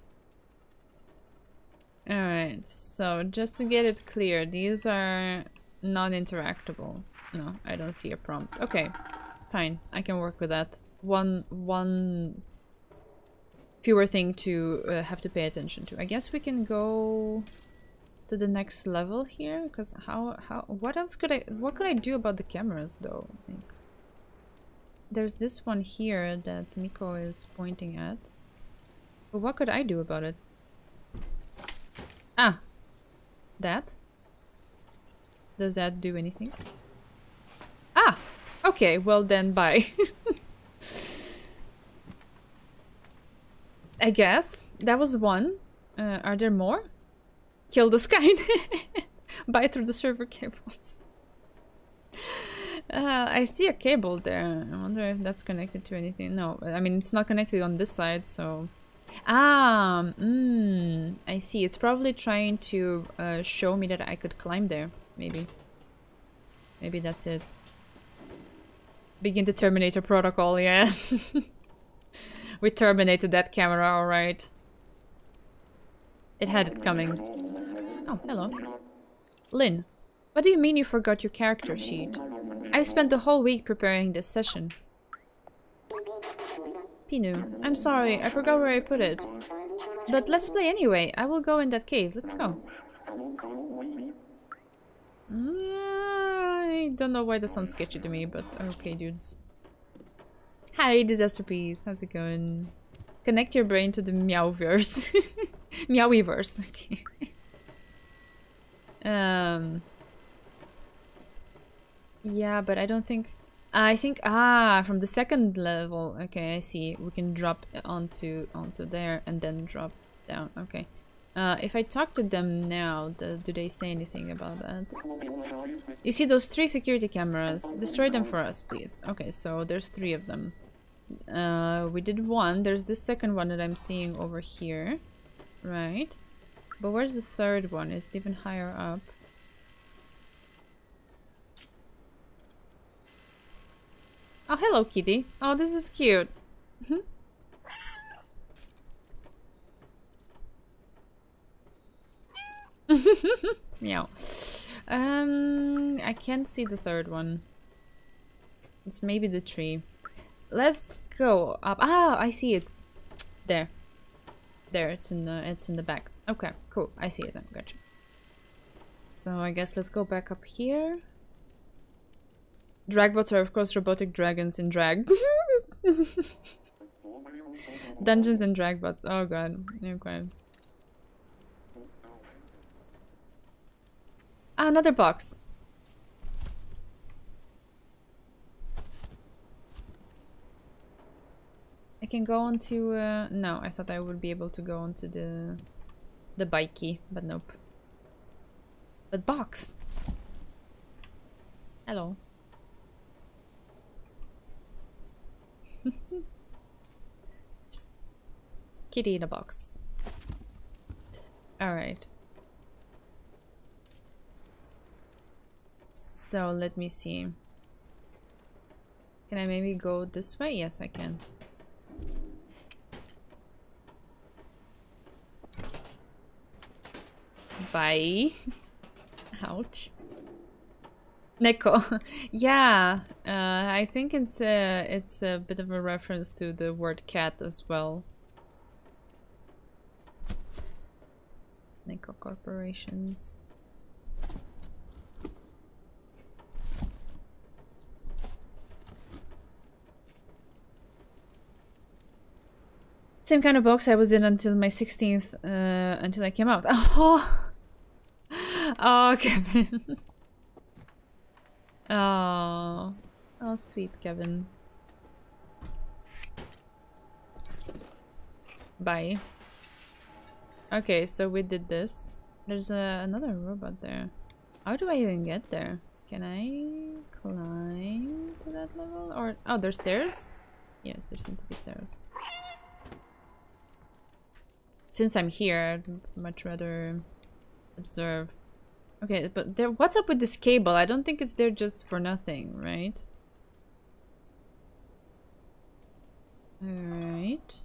Alright, so just to get it clear, these are non-interactable. No, I don't see a prompt. Okay, fine, I can work with that. One fewer thing to have to pay attention to. I guess we can go to the next level here, because what could I do about the cameras though? I think there's this one here that Miko is pointing at, but what could I do about it? Ah, that? Does that do anything? Ah, okay, well then bye. I guess that was one. Are there more? Kill the sky. Buy through the server cables. I see a cable there. I wonder if that's connected to anything. No, I mean it's not connected on this side, so... Ah, I see. It's probably trying to show me that I could climb there, maybe. Maybe that's it. Begin the Terminator protocol, yes. We terminated that camera, alright. It had it coming. Oh, hello. Lynn, what do you mean you forgot your character sheet? I spent the whole week preparing this session. Pinu, I'm sorry, I forgot where I put it. But let's play anyway. I will go in that cave. Let's go. I don't know why that sounds sketchy to me, but okay, dudes. Hi, Disaster Piece. How's it going? Connect your brain to the Meowverse. Meowiverse. Okay. Yeah, but I don't think... I think... Ah, from the second level. Okay, I see. We can drop onto there and then drop down. Okay. If I talk to them now, do they say anything about that? You see those 3 security cameras? Destroy them for us, please. Okay, so there's 3 of them. We did 1. There's this second one that I'm seeing over here. Right. But where's the third one? Is it even higher up? Oh, hello, kitty. Oh, this is cute. Meow. I can't see the third one. It's maybe the tree. Let's go up. Ah, I see it. There. There, it's in the back. Okay, cool. I see it now. Gotcha. So I guess let's go back up here. Dragbots are of course robotic dragons in drag. Dungeons and dragbots. Oh god. Okay. Ah, another box. I can go on to no, I thought I would be able to go onto the bikey, but nope. But box. Hello. Just kitty in a box. Alright. So let me see. Can I maybe go this way? Yes, I can. Bye. Ouch. Neko. Yeah, I think it's a bit of a reference to the word cat as well. Neko Corporations. Same kind of box I was in until my 16th, until I came out. Oh, oh, Kevin. Oh, oh, sweet Kevin. Bye. Okay, so we did this. There's another robot there. How do I even get there? Can I climb to that level? Or oh, there's stairs? Yes, there seem to be stairs. Since I'm here, I'd much rather observe. Okay, but there, what's up with this cable? I don't think it's there just for nothing, right? Alright.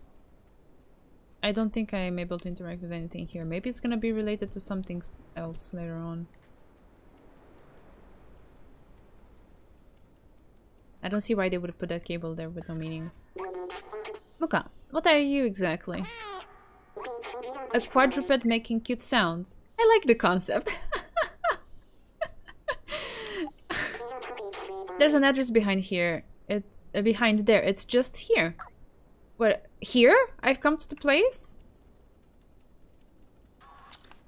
I don't think I'm able to interact with anything here. Maybe it's gonna be related to something else later on. I don't see why they would have put a cable there with no meaning. Muka, what are you exactly? A quadruped making cute sounds. I like the concept. There's an address behind here. It's behind there. It's just here. What? Here? I've come to the place?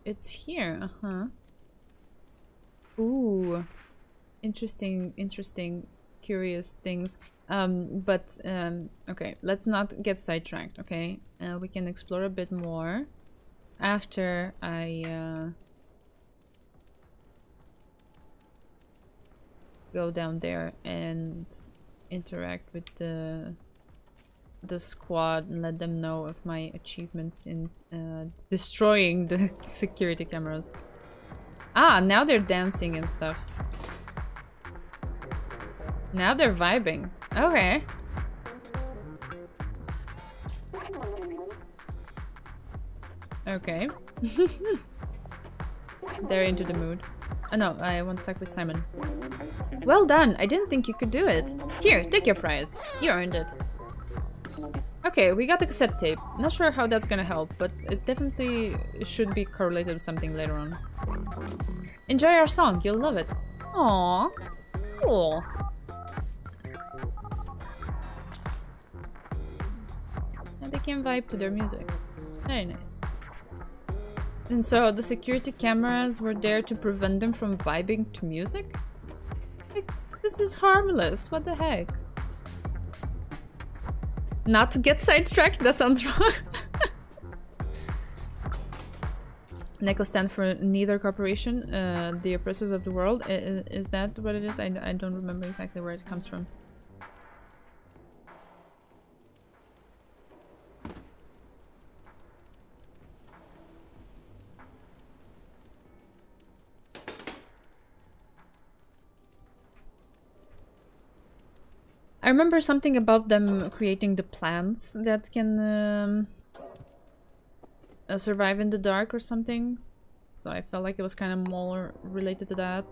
It's here. Uh-huh. Ooh. Interesting, curious things. Okay. Let's not get sidetracked, okay? We can explore a bit more after I, go down there and interact with the squad and let them know of my achievements in destroying the security cameras. Ah, now they're dancing and stuff. Now they're vibing. Okay. Okay. They're into the mood. Oh no, I want to talk with Simon. Well done! I didn't think you could do it. Here, take your prize. You earned it. Okay, we got a cassette tape. Not sure how that's gonna help, but it definitely should be correlated with something later on. Enjoy our song, you'll love it. Aww, cool. And they can vibe to their music. Very nice. And so the security cameras were there to prevent them from vibing to music? Like, this is harmless, what the heck? Not to get sidetracked, that sounds wrong. NECO stand for Neither Corporation, the oppressors of the world. Is that what it is? I don't remember exactly where it comes from. I remember something about them creating the plants that can survive in the dark or something. So I felt like it was kind of more related to that.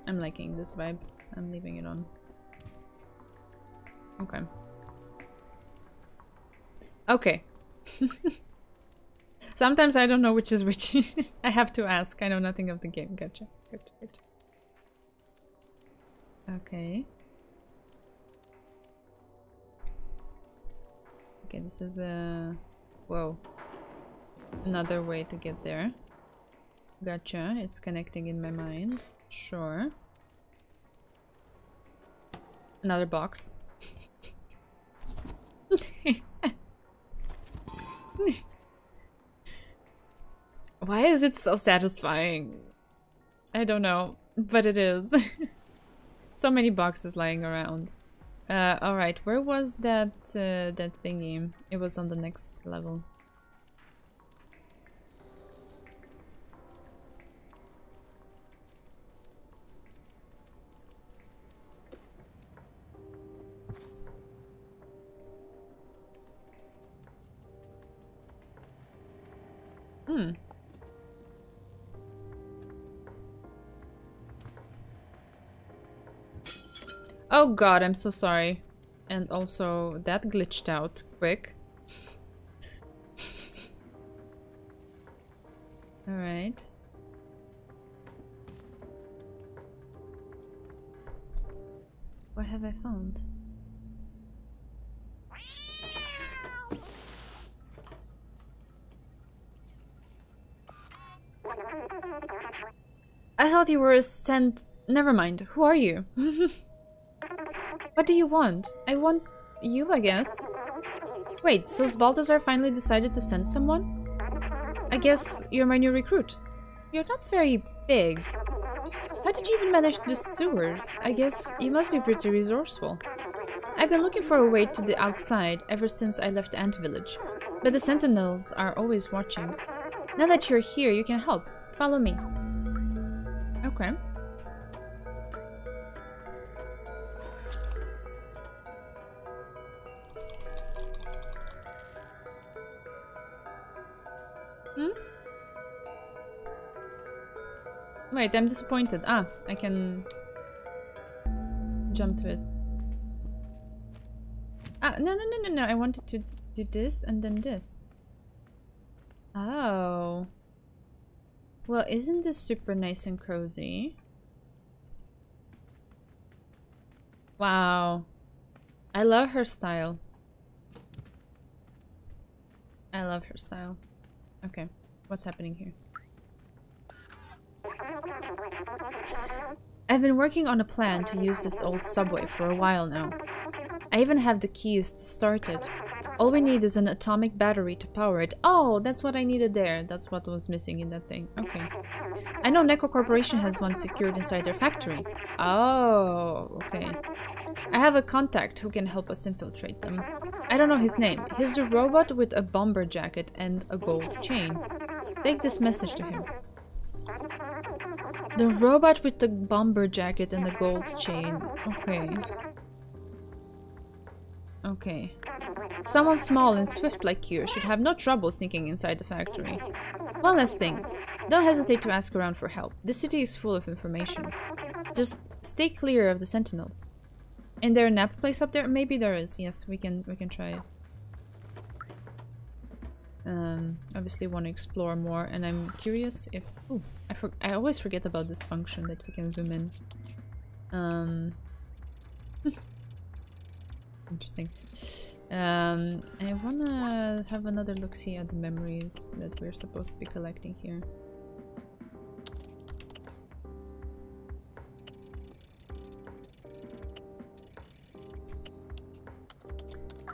I'm liking this vibe. I'm leaving it on. Okay. Okay. Sometimes I don't know which is which. I have to ask. I know nothing of the game. Gotcha. Gotcha. Gotcha. Okay. Okay, this is a... Whoa. Another way to get there. Gotcha. It's connecting in my mind. Sure. Another box. Why is it so satisfying? I don't know, but it is. So many boxes lying around. Alright, where was that that thingy? It was on the next level. Hmm. Oh god, I'm so sorry. And also, that glitched out quick. Alright. What have I found? I thought you were sent... Never mind. Who are you? What do you want? I want you, I guess. Wait, so Balthazar finally decided to send someone? I guess you're my new recruit. You're not very big. How did you even manage the sewers? I guess you must be pretty resourceful. I've been looking for a way to the outside ever since I left the Ant Village, but the Sentinels are always watching. Now that you're here, you can help. Follow me. Okay. Wait, I'm disappointed. Ah, I can jump to it. Ah, no. I wanted to do this and then this. Oh. Well, isn't this super nice and cozy? Wow. I love her style. I love her style. Okay, what's happening here? I've been working on a plan to use this old subway for a while now. I even have the keys to start it. All we need is an atomic battery to power it. Oh, that's what I needed there. That's what was missing in that thing. Okay. I know Neko Corporation has one secured inside their factory. Oh, okay. I have a contact who can help us infiltrate them. I don't know his name. He's the robot with a bomber jacket and a gold chain. Take this message to him. The robot with the bomber jacket and the gold chain. Okay. Okay. Someone small and swift like you should have no trouble sneaking inside the factory. One last thing. Don't hesitate to ask around for help. This city is full of information. Just stay clear of the Sentinels. Is there a nap place up there? Maybe there is. Yes, we can try it. Obviously want to explore more, and I'm curious if... Ooh, I always forget about this function that we can zoom in. Interesting. I wanna have another look-see at the memories that we're supposed to be collecting here.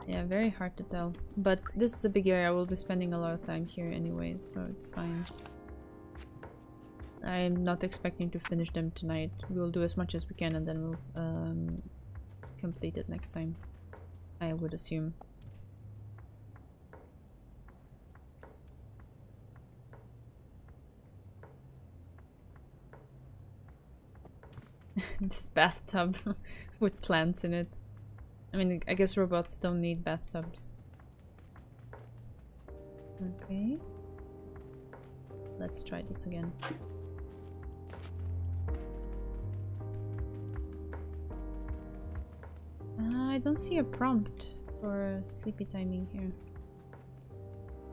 Yeah, very hard to tell. But this is a big area. I will be spending a lot of time here anyway, so it's fine. I'm not expecting to finish them tonight. We'll do as much as we can and then we'll complete it next time, I would assume. This bathtub with plants in it. I mean, I guess robots don't need bathtubs. Okay. Let's try this again. I don't see a prompt for sleepy timing here.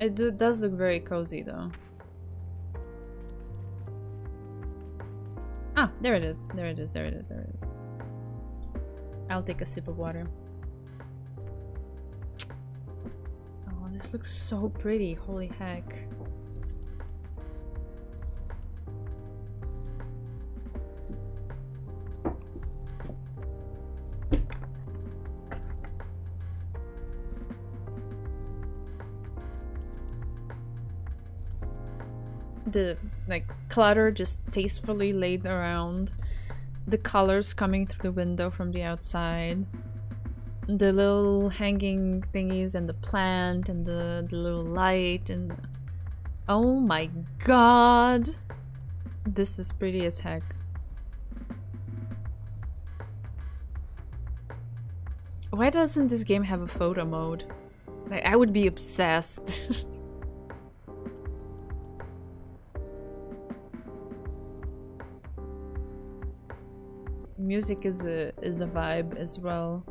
It does look very cozy though. Ah, there it is. There it is. There it is. There it is. I'll take a sip of water. Oh, this looks so pretty. Holy heck. The clutter just tastefully laid around, the colors coming through the window from the outside, the little hanging thingies and the plant and the little light, and oh my god, this is pretty as heck. Why doesn't this game have a photo mode? Like, I would be obsessed. Music is a vibe as well.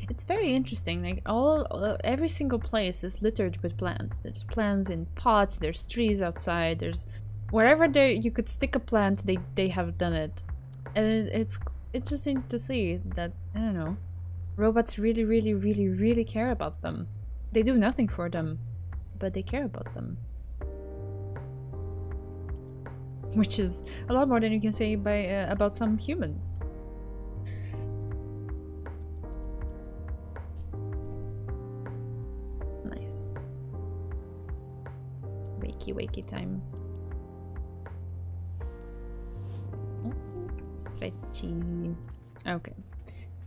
It's very interesting. Like every single place is littered with plants. There's plants in pots. There's trees outside. There's wherever you could stick a plant, they have done it, and it's interesting to see that. I don't know. Robots really, really, really, really care about them. They do nothing for them, but they care about them. Which is a lot more than you can say by about some humans. Nice. Wakey time. Stretchy. Okay.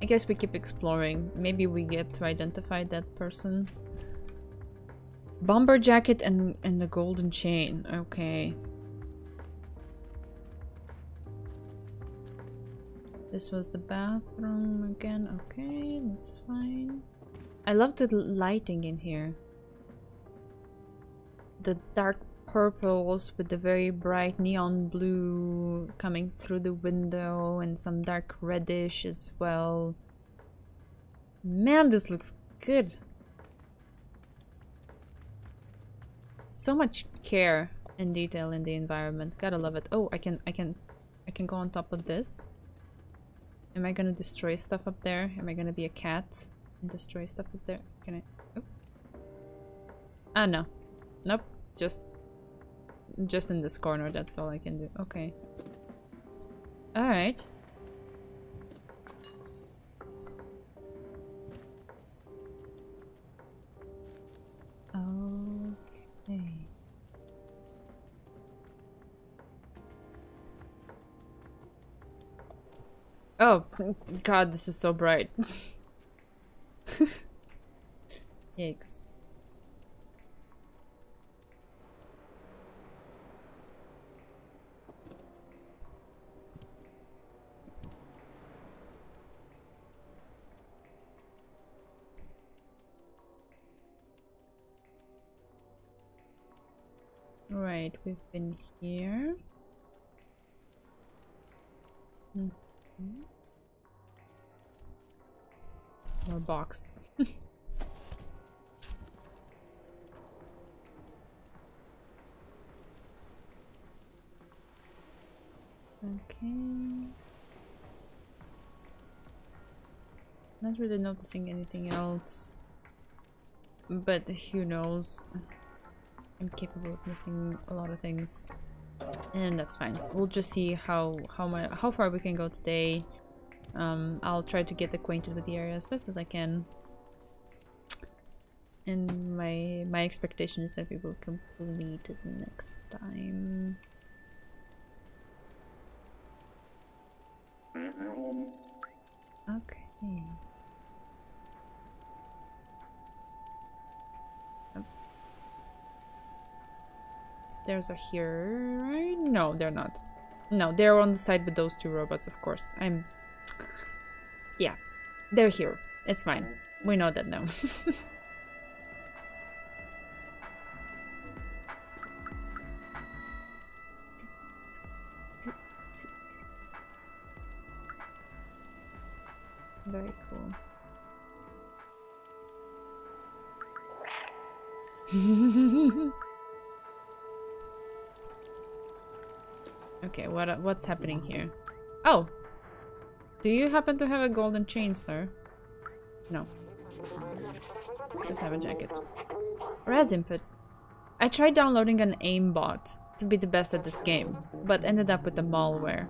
I guess we keep exploring. Maybe we get to identify that person. Bomber jacket and the golden chain. Okay. This was the bathroom again. Okay, that's fine. I love the lighting in here. The dark purples with the very bright neon blue coming through the window and some dark reddish as well. Man, this looks good. So much care and detail in the environment. Gotta love it. Oh, I can go on top of this. Am I gonna destroy stuff up there? Am I gonna be a cat and destroy stuff up there? Can I? Oh. Ah, no. Nope. Just in this corner, that's all I can do. Okay. Alright. Okay. Oh, God, this is so bright. Yikes. Right, we've been here. More box. Okay. Not really noticing anything else. But who knows? I'm capable of missing a lot of things. And that's fine. We'll just see how far we can go today. I'll try to get acquainted with the area as best as I can. And my expectation is that we will complete it next time. Okay. Stairs are here, right? No, they're not. No, they're on the side with those two robots, of course. Yeah, they're here. It's fine. We know that now. Very cool. Okay, what's happening here? Oh! Do you happen to have a golden chain, sir? No. Just have a jacket. Raz input. I tried downloading an aimbot to be the best at this game, but ended up with the malware.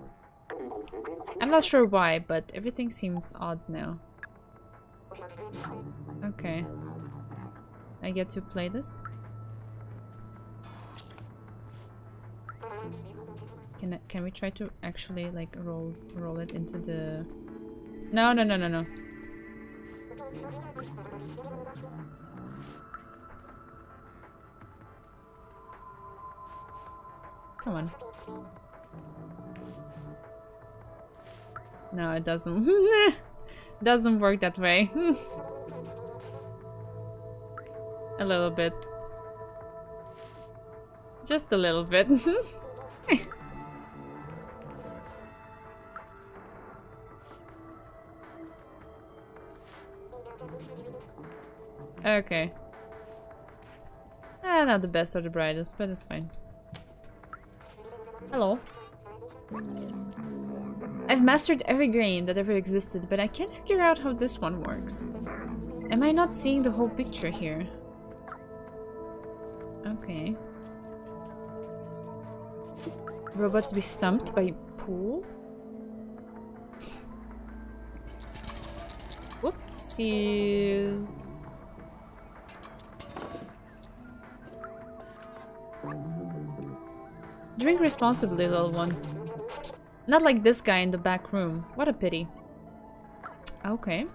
I'm not sure why, but everything seems odd now. Okay. I get to play this? Can we try to actually like roll it into the... No. Come on. No, it doesn't. Doesn't work that way. A little bit. Just a little bit. Okay. Not the best or the brightest, but it's fine. Hello. I've mastered every game that ever existed, but I can't figure out how this one works. Am I not seeing the whole picture here? Okay. Robots be stumped by pool? Whoopsies. Drink responsibly, little one. Not like this guy in the back room. What a pity. Okay.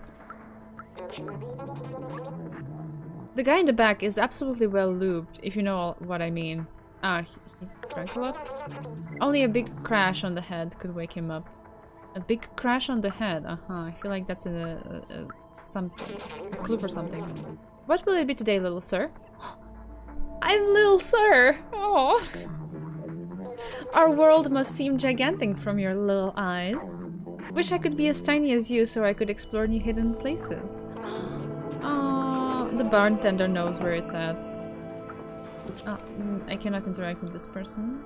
The guy in the back is absolutely well lubed, if you know what I mean. Ah, he drank a lot? Only a big crash on the head could wake him up. A big crash on the head. I feel like that's a clue for something. What will it be today, little sir? I'm little sir! Oh. Our world must seem gigantic from your little eyes. Wish I could be as tiny as you so I could explore new hidden places. Oh, the bartender knows where it's at. Oh, I cannot interact with this person.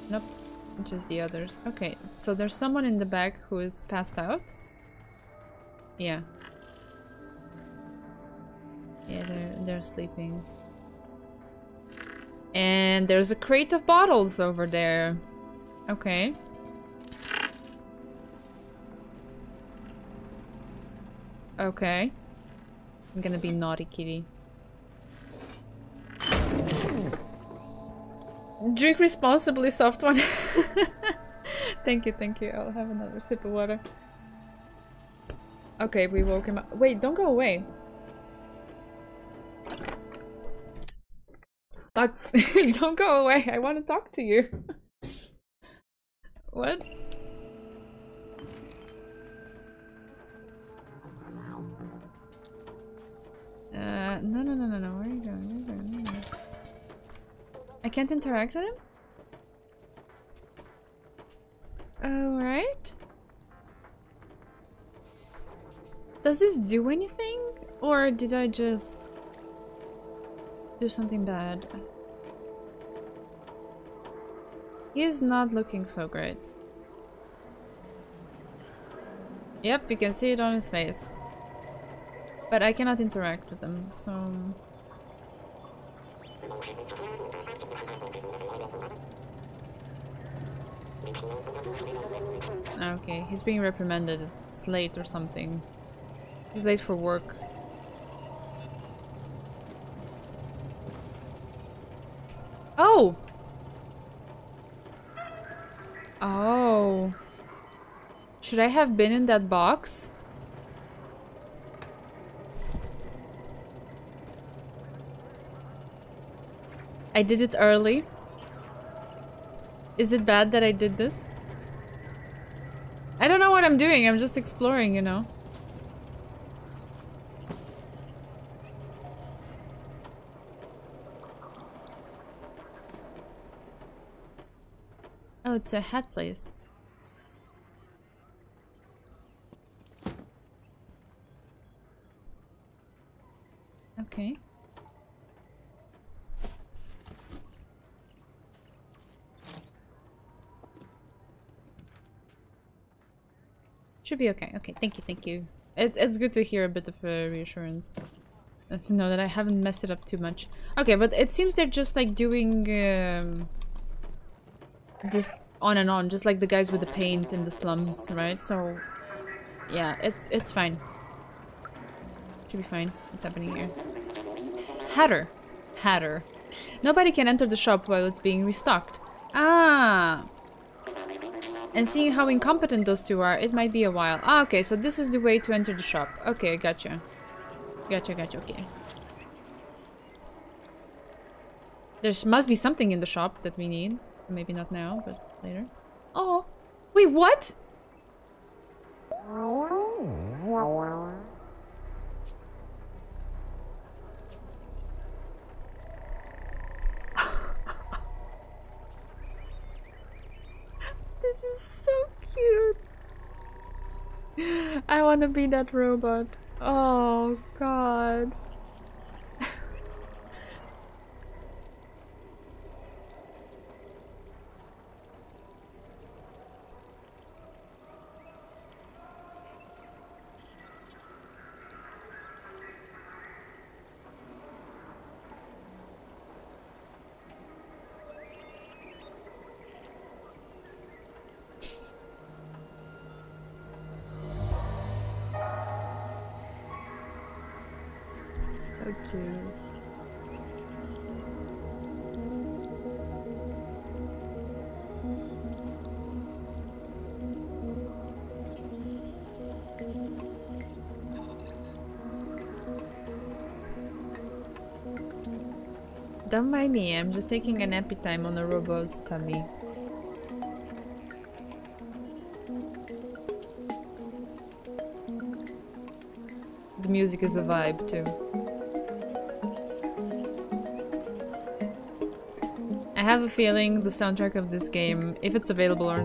Nope, just the others. Okay, so there's someone in the back who is passed out. Yeah. Yeah, they're sleeping. And there's a crate of bottles over there. Okay. Okay. I'm gonna be naughty kitty. Drink responsibly, soft one. Thank you, thank you. I'll have another sip of water. Okay, we woke him up. Wait, don't go away. Don't go away. I want to talk to you. What? No. Where are you going? I can't interact with him? Alright. Does this do anything? Or did I just do something bad? He is not looking so great. Yep, you can see it on his face. But I cannot interact with him, so... Okay, he's being reprimanded. It's late or something. He's late for work. Oh! Oh. Should I have been in that box? I did it early. Is it bad that I did this? I don't know what I'm doing. I'm just exploring, you know. Oh, it's a hat place. Okay. Should be okay. Okay, thank you, thank you. It's good to hear a bit of reassurance. To know that I haven't messed it up too much. Okay, but it seems they're just like doing this on and on, just like the guys with the paint in the slums, right? So yeah, it's fine. Should be fine. What's happening here? Hatter. Hatter. Nobody can enter the shop while it's being restocked. Ah. And seeing how incompetent those two are, it might be a while. Ah, okay, so this is the way to enter the shop. Okay, gotcha. Gotcha, okay. There must be something in the shop that we need. Maybe not now, but later. Oh! Wait, what? This is so cute. I want to be that robot. Oh god. Okay. Don't mind me, I'm just taking a nappy time on a robot's tummy. The music is a vibe too. I have a feeling the soundtrack of this game, if it's available on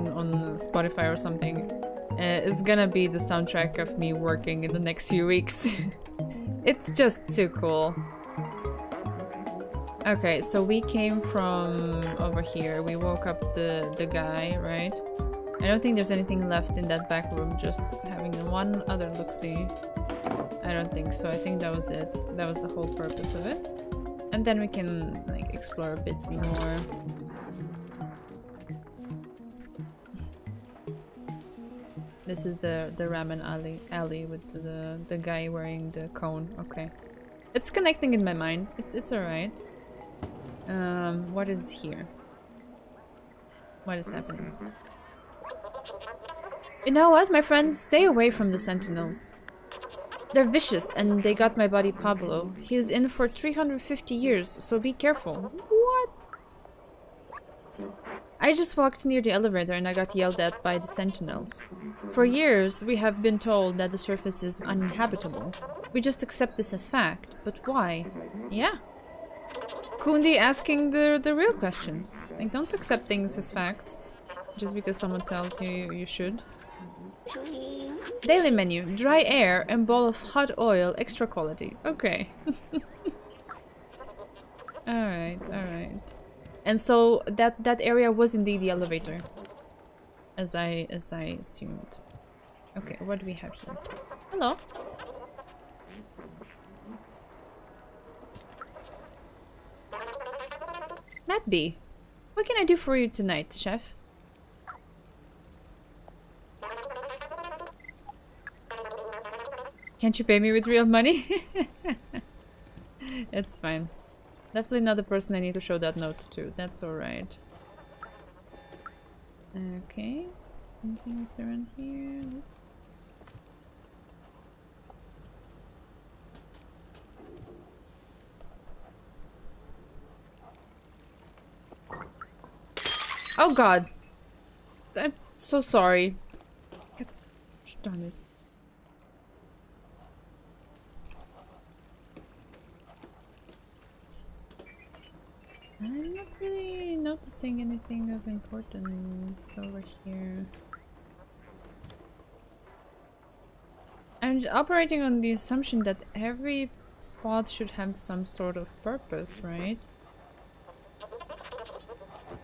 Spotify or something, is gonna be the soundtrack of me working in the next few weeks. It's just too cool. Okay, so we came from over here. We woke up the guy, right? I don't think there's anything left in that back room, just having one other look-see. I don't think so. I think that was it. That was the whole purpose of it. And then we can, like, explore a bit more. This is the ramen alley with the guy wearing the cone. Okay. It's connecting in my mind. It's alright. What is here? What is happening? You know what, my friend? Stay away from the sentinels. They're vicious and they got my buddy Pablo. He is in for 350 years, so be careful. What? I just walked near the elevator and I got yelled at by the sentinels. For years, we have been told that the surface is uninhabitable. We just accept this as fact. But why? Yeah. Kundi asking the real questions. Like, don't accept things as facts just because someone tells you you should. Daily menu: dry air and bowl of hot oil, extra quality. Okay. Alright, alright. And so that area was indeed the elevator. As I assumed. Okay, what do we have here? Hello. Matt B, what can I do for you tonight, chef? Can't you pay me with real money? It's fine. Definitely not the person I need to show that note to. That's alright. Okay. Anything else around here? Oh god. I'm so sorry. Darn it. I'm not really noticing anything of importance over here. I'm operating on the assumption that every spot should have some sort of purpose, right?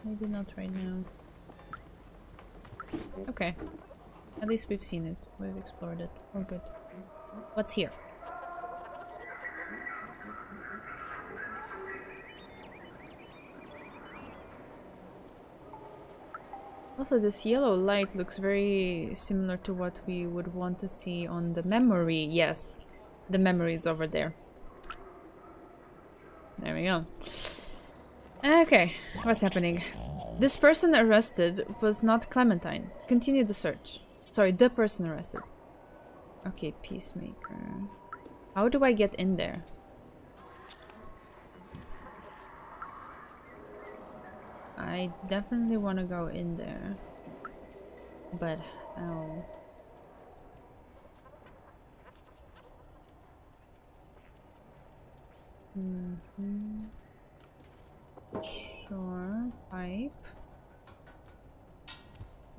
Maybe not right now. Okay. At least we've seen it. We've explored it. We're good. What's here? Also, this yellow light looks very similar to what we would want to see on the memory. Yes, the memory is over there. There we go. Okay, what's happening? This person arrested was not Clementine. Continue the search. Sorry, the person arrested. Okay, Peacemaker. How do I get in there? I definitely want to go in there. But how? Sure, pipe.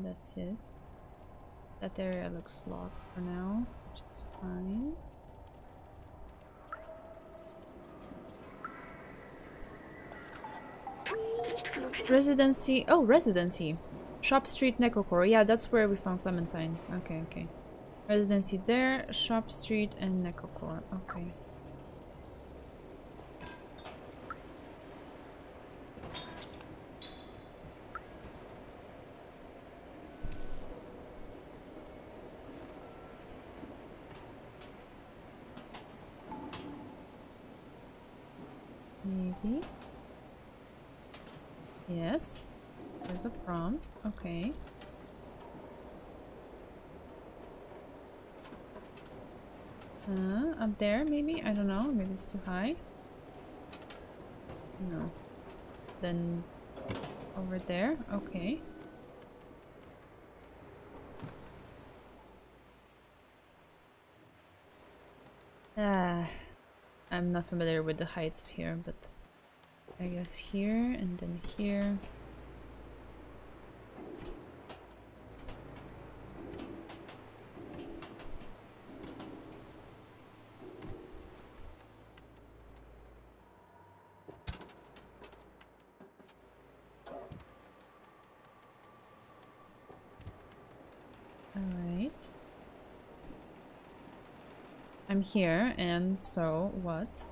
That's it. That area looks locked for now, which is fine. Residency. Oh, residency. Shop Street, Necocor. Yeah, that's where we found Clementine. Okay, okay. Residency there, Shop Street, and Necocor. Okay. maybe. Yes. There's a prompt. Okay. Up there, maybe? I don't know. Maybe it's too high. No. Then over there. Okay. I'm not familiar with the heights here, but I guess here and then here. Alright. I'm here, and so what?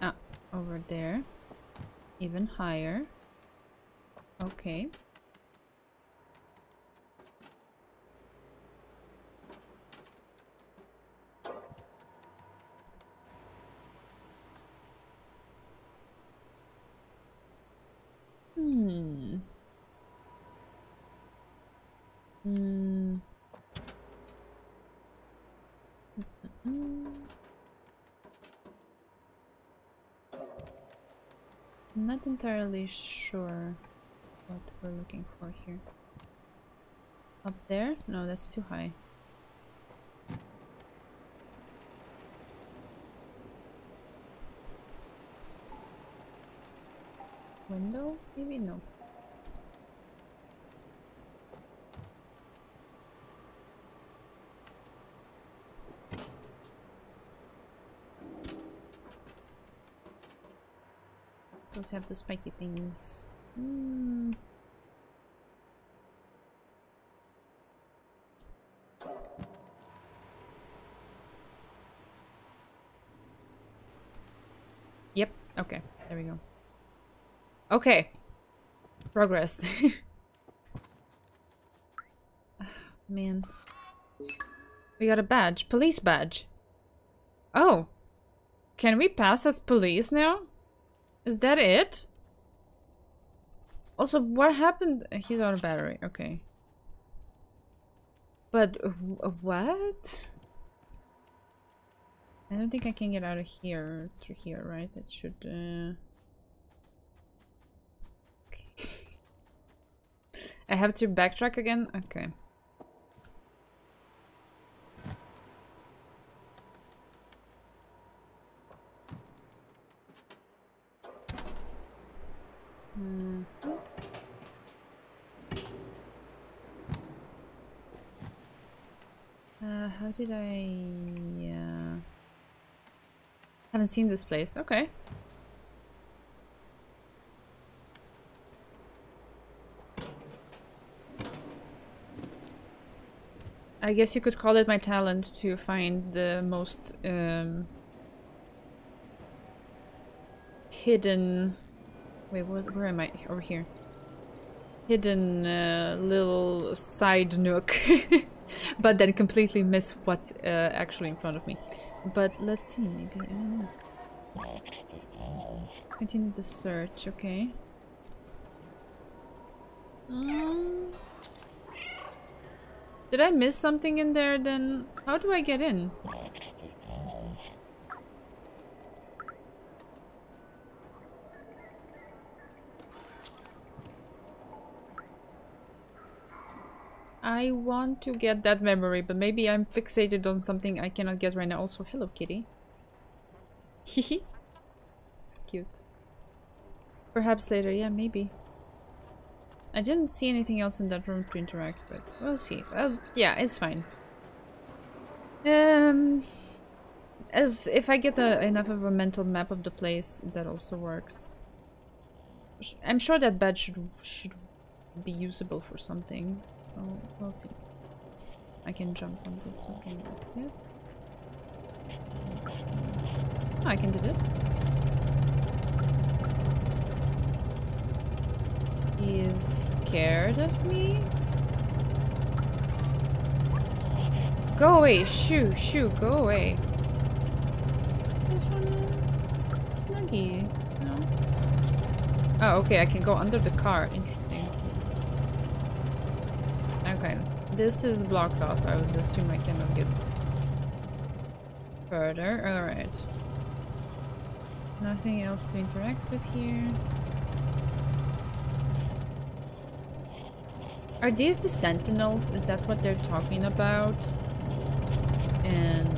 Ah, over there. Even higher. Okay. I'm not entirely sure what we're looking for here. Up there? No, that's too high. Window? Maybe no. Those have the spiky things. Yep, okay, there we go. Okay. Progress. Man. We got a badge. Police badge. Oh. Can we pass as police now? Is that it? Also, what happened? He's out of battery. Okay. But what? I don't think I can get out of here through here, right? It should. Okay. I have to backtrack again. Okay. How did I... haven't seen this place. Okay. I guess you could call it my talent to find the most hidden... Wait, where am I? Over here. Hidden little side nook. But then completely miss what's actually in front of me. But let's see, maybe, I don't know. Continue the search, okay. Did I miss something in there then? How do I get in? I want to get that memory, but maybe I'm fixated on something I cannot get right now. Also, hello, kitty. Hehe. It's cute. Perhaps later, yeah, maybe. I didn't see anything else in that room to interact with. We'll see. Yeah, it's fine. As if I get enough of a mental map of the place, that also works. I'm sure that badge should be usable for something. So, we'll see. I can jump on this. Okay, that's it. Oh, I can do this. He is scared of me? Go away! Shoo! Shoo! Go away! This one... Snuggy. No? Oh, okay, I can go under the car. Interesting. Okay. This is blocked off. I would assume I cannot get further. Alright. Nothing else to interact with here. Are these the sentinels? Is that what they're talking about? And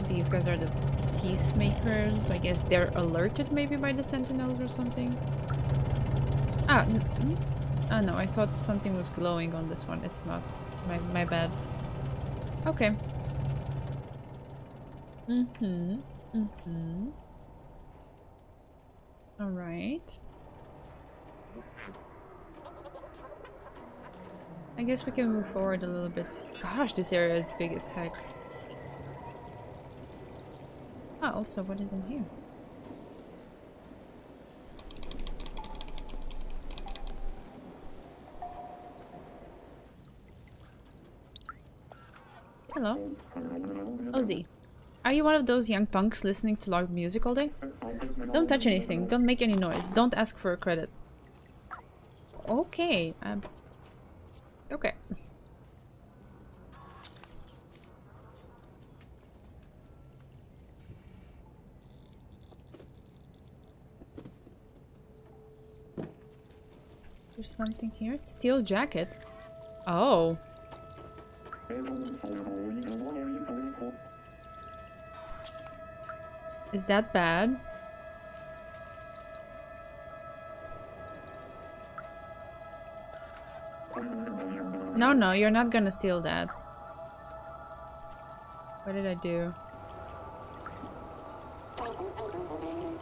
these guys are the peacemakers. I guess they're alerted maybe by the sentinels or something. Ah, oh no, I thought something was glowing on this one. It's not. My bad. Okay. Alright. I guess we can move forward a little bit. Gosh, this area is big as heck. Ah, also, what is in here? Hello. Ozzy. Are you one of those young punks listening to loud music all day? Don't touch anything. Don't make any noise. Don't ask for a credit. Okay. Okay. There's something here. Steel jacket. Oh. Is that bad? No, no, you're not gonna steal that. What did I do?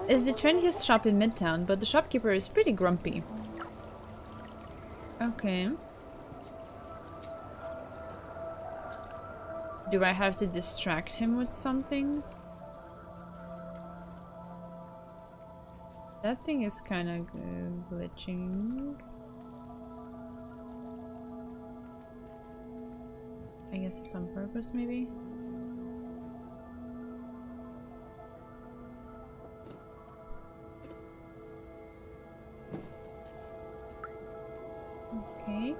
It's the trendiest shop in Midtown, but the shopkeeper is pretty grumpy. Okay. Do I have to distract him with something? That thing is kind of glitching. I guess it's on purpose, maybe? Okay.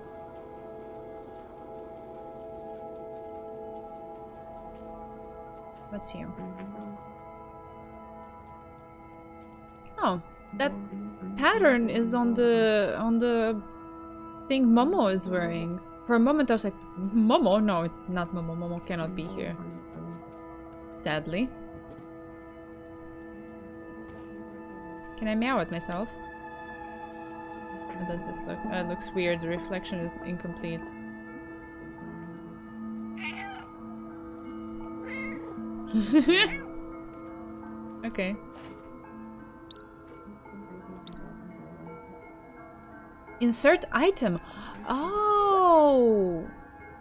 What's here? Oh, that pattern is on the thing Momo is wearing. For a moment I was like, Momo? No, it's not Momo. Momo cannot be here. Sadly. Can I meow at myself? How does this look? It looks weird. The reflection is incomplete. Okay. Insert item. Oh,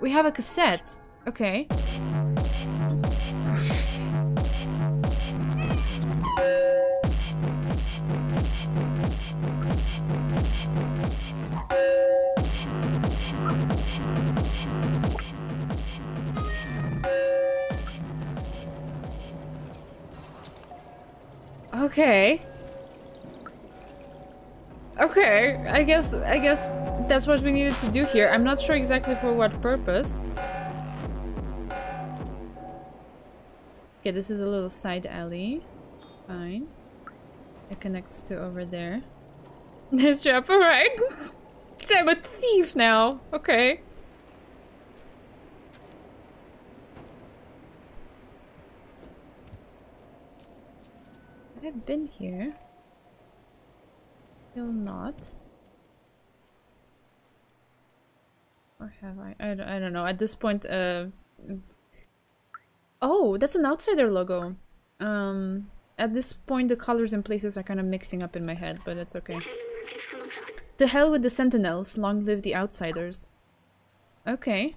we have a cassette. Okay. Okay. Okay, I guess that's what we needed to do here. I'm not sure exactly for what purpose. Okay, this is a little side alley. Fine. It connects to over there. Nice job, alright. So I'm a thief now. Okay. I've been here. Still not. Or have I? I don't know. At this point, oh, that's an outsider logo. At this point, the colors and places are kind of mixing up in my head, but it's okay. To hell with the sentinels. Long live the outsiders. Okay.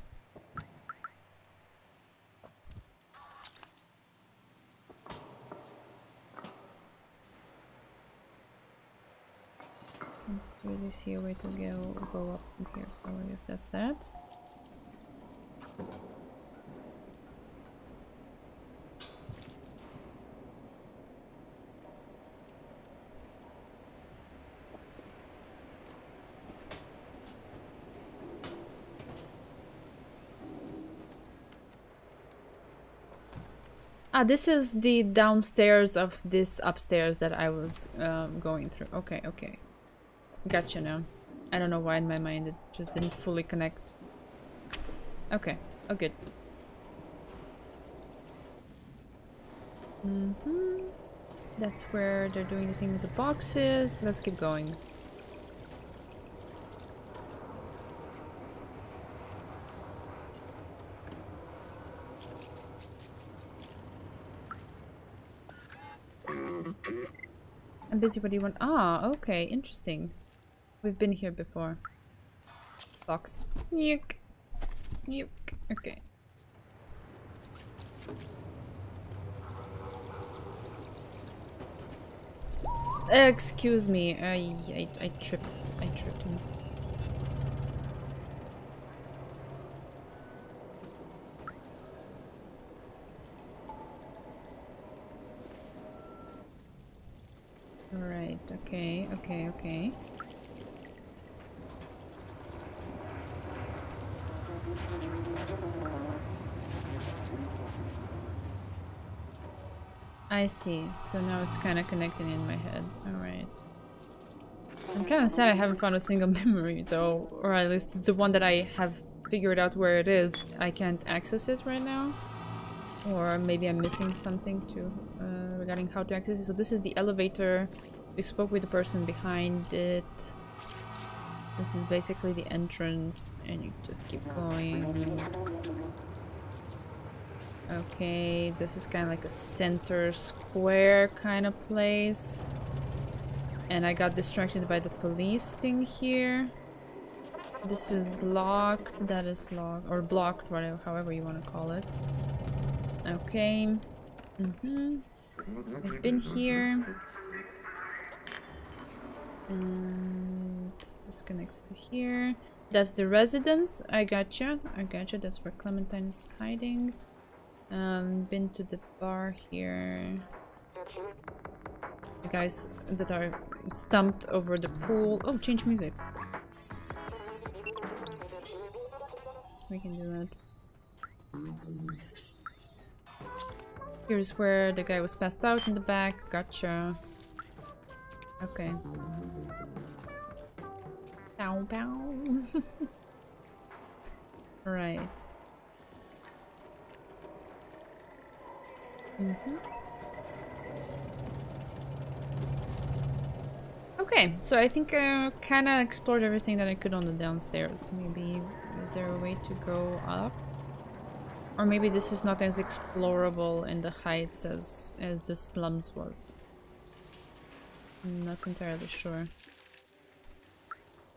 Can't really see a way to go up from here, so I guess that's that. Ah, this is the downstairs of this upstairs that I was going through. Okay, okay. Gotcha now. I don't know why in my mind it just didn't fully connect. Okay, oh good. That's where they're doing the thing with the boxes. Let's keep going. I'm busy, what do you want? Ah, okay, interesting. We've been here before. Box. Yuck. Yuck. Okay. Excuse me. I tripped. I tripped him. Alright, okay, okay, okay. I see. So now it's kind of connecting in my head. Alright. I'm kind of sad I haven't found a single memory though. Or at least the one that I have figured out where it is. I can't access it right now. Or maybe I'm missing something too regarding how to access it. So this is the elevator. We spoke with the person behind it. This is basically the entrance, and you just keep going. Okay, this is kind of like a center square kind of place. And I got distracted by the police thing here. This is locked, that is locked, or blocked, whatever, however you want to call it. Okay. We've been here. And this connects to here. That's the residence. I gotcha. I gotcha. That's where Clementine's hiding. Been to the bar here. The guys that are stumped over the pool. Oh, change music. We can do that. Here's where the guy was passed out in the back. Gotcha. Okay. Pow pow. Right. Okay, so I think I kind of explored everything that I could on the downstairs. Maybe is there a way to go up? Or maybe this is not as explorable in the heights as the slums was. I'm not entirely sure.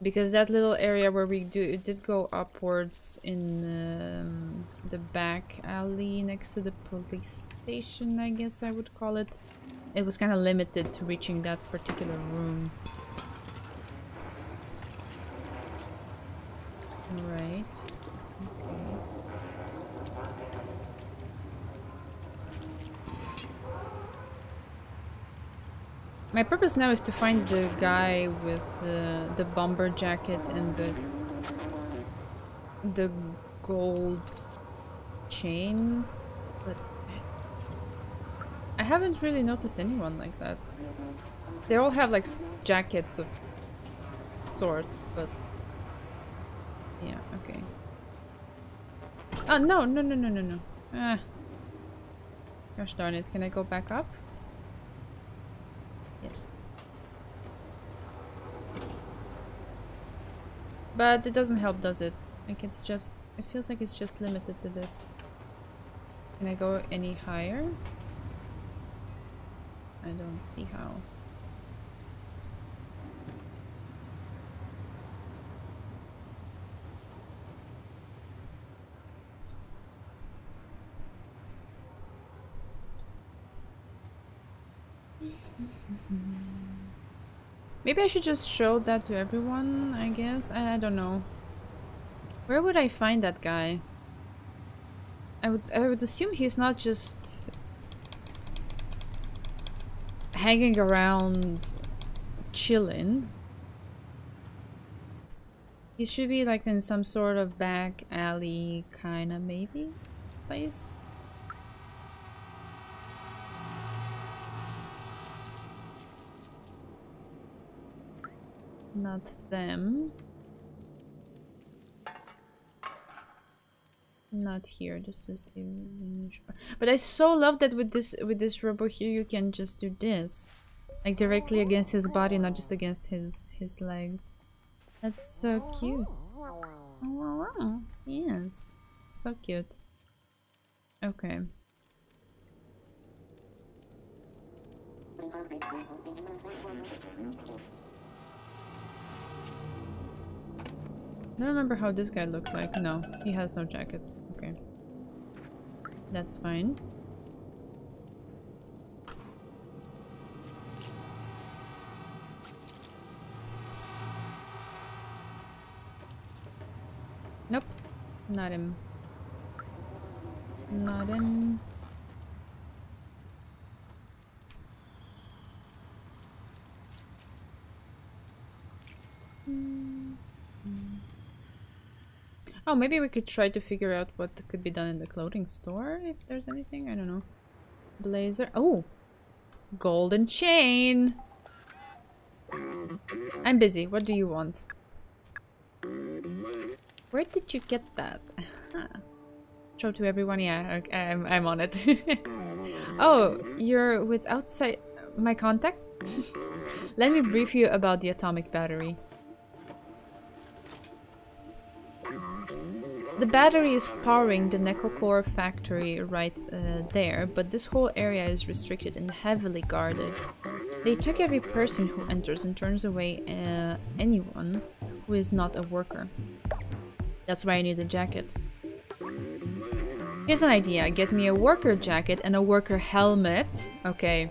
Because that little area where we did go upwards in the back alley next to the police station, I guess I would call it. It was kind of limited to reaching that particular room. Right. Okay. My purpose now is to find the guy with the bomber jacket and the gold chain, but I haven't really noticed anyone like that. They all have like jackets of sorts, but yeah, okay. Oh no, no, no, no, no, no. Ah. Gosh darn it, can I go back up? Yes. But it doesn't help, does it? Like it's just... it feels like it's just limited to this. Can I go any higher? I don't see how. Maybe I should just show that to everyone, I guess. I don't know. Where would I find that guy? I would assume he's not just hanging around chilling. He should be like in some sort of back alley kinda maybe place. Not them. Not here. This is the... But I so love that with this robot here you can just do this. Like directly against his body, not just against his legs. That's so cute. Oh, wow. Yes. So cute. Okay. I don't remember how this guy looked like. No, he has no jacket. Okay. That's fine. Nope. Not him. Not him. Oh, maybe we could try to figure out what could be done in the clothing store, if there's anything. I don't know. Blazer. Oh! Golden chain! I'm busy. What do you want? Where did you get that? Show to everyone. Yeah, okay, I'm on it. Oh, you're with outside my contact? Let me brief you about the atomic battery. The battery is powering the Nekocore factory right there, but this whole area is restricted and heavily guarded. They check every person who enters and turns away anyone who is not a worker. That's why I need a jacket. Here's an idea. Get me a worker jacket and a worker helmet. Okay.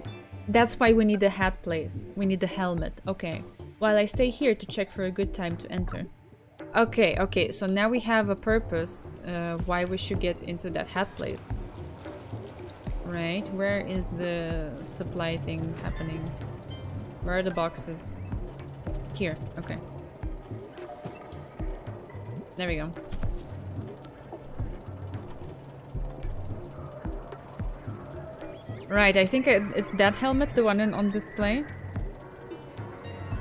That's why we need the hat place. We need the helmet. Okay. While I stay here to check for a good time to enter. Okay, okay. So now we have a purpose why we should get into that hat place. Right. Where is the supply thing happening? Where are the boxes? Here. Okay. There we go. Right, I think it's that helmet, the one on display.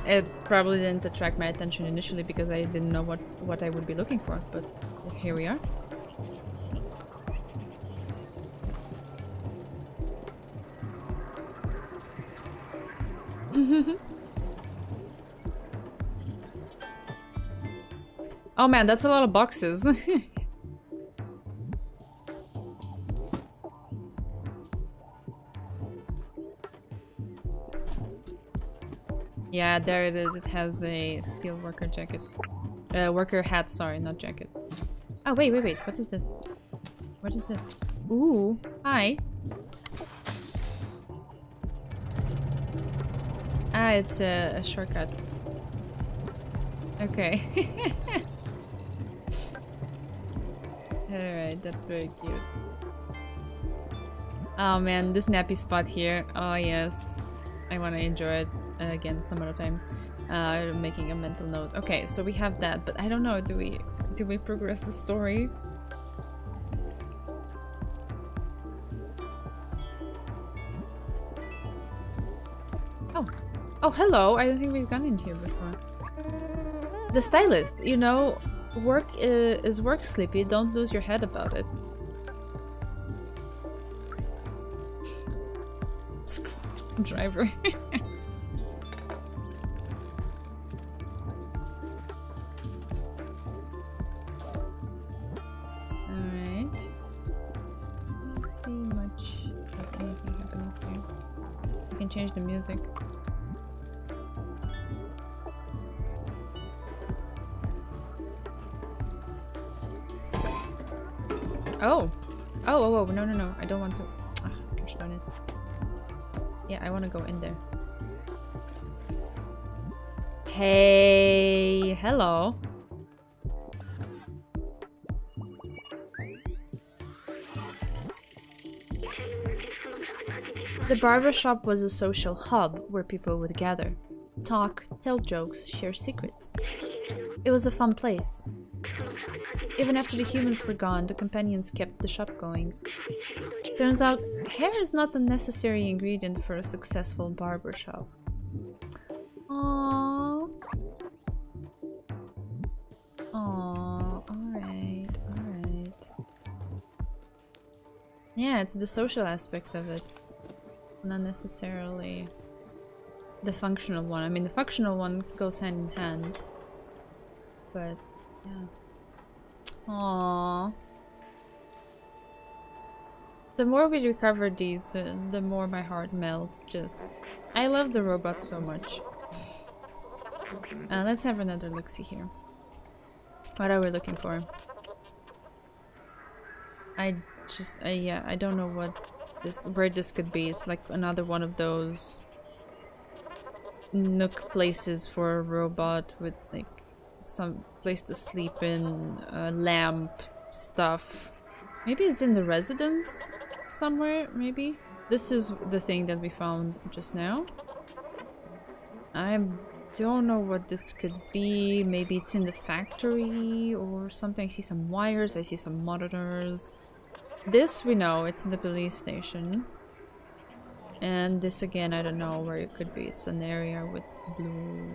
It probably didn't attract my attention initially because I didn't know what I would be looking for, but here we are. Oh man, that's a lot of boxes. Yeah, there it is. It has a steel worker jacket. Worker hat, sorry, not jacket. Oh, wait. What is this? What is this? Ooh, hi. Ah, it's a shortcut. Okay. Alright, that's very cute. Oh man, this nappy spot here. Oh yes. I want to enjoy it again some other time. Making a mental note. Okay, so we have that, but I don't know, do we progress the story? Oh, hello. I don't think we've gone in here before. The stylist, you know, work is work, Sleepy. Don't lose your head about it. Driver. Alright. Let's see much of anything happening here. I can change the music. Oh! Oh, no. I don't want to. Ah, gosh darn it. Yeah, I want to go in there. Hey! Hello! The barbershop was a social hub where people would gather, talk, tell jokes, share secrets. It was a fun place. Even after the humans were gone, the companions kept the shop going. Turns out, hair is not a necessary ingredient for a successful barbershop. Aww. Yeah, it's the social aspect of it. Not necessarily the functional one. I mean, the functional one goes hand in hand. But, yeah. Aww. The more we recover these, the more my heart melts. Just, I love the robot so much. Let's have another look-see here. What are we looking for? Yeah, I don't know where this could be. It's like another one of those nook places for a robot with like some place to sleep in, lamp stuff. Maybe it's in the residence somewhere, maybe? This is the thing that we found just now. I don't know what this could be. Maybe it's in the factory or something. I see some wires, I see some monitors. This we know, it's in the police station. And this again, I don't know where it could be. It's an area with blue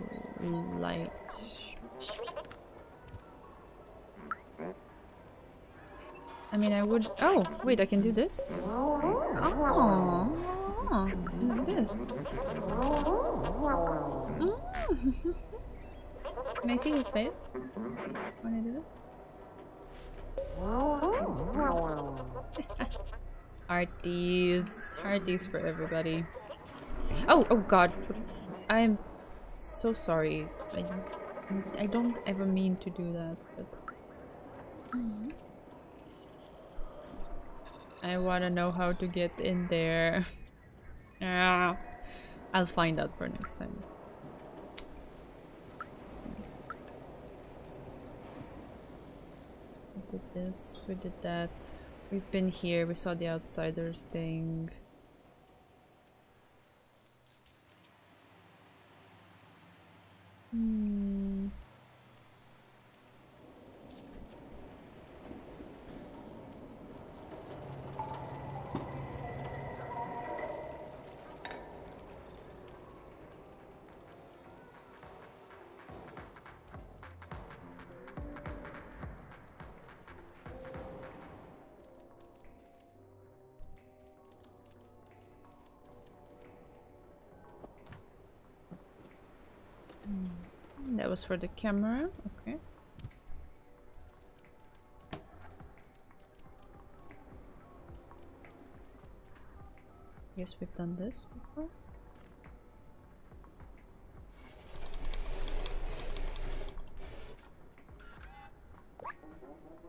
light. I mean, I would... Oh, wait, I can do this? Oh, this. Can I see his face when I do this? Hearties for everybody. Oh god. I'm so sorry. I don't ever mean to do that, but... I wanna know how to get in there. I'll find out for next time. We did this, we did that. We've been here, we saw the Outsiders thing. That was for the camera, okay. Guess we've done this before.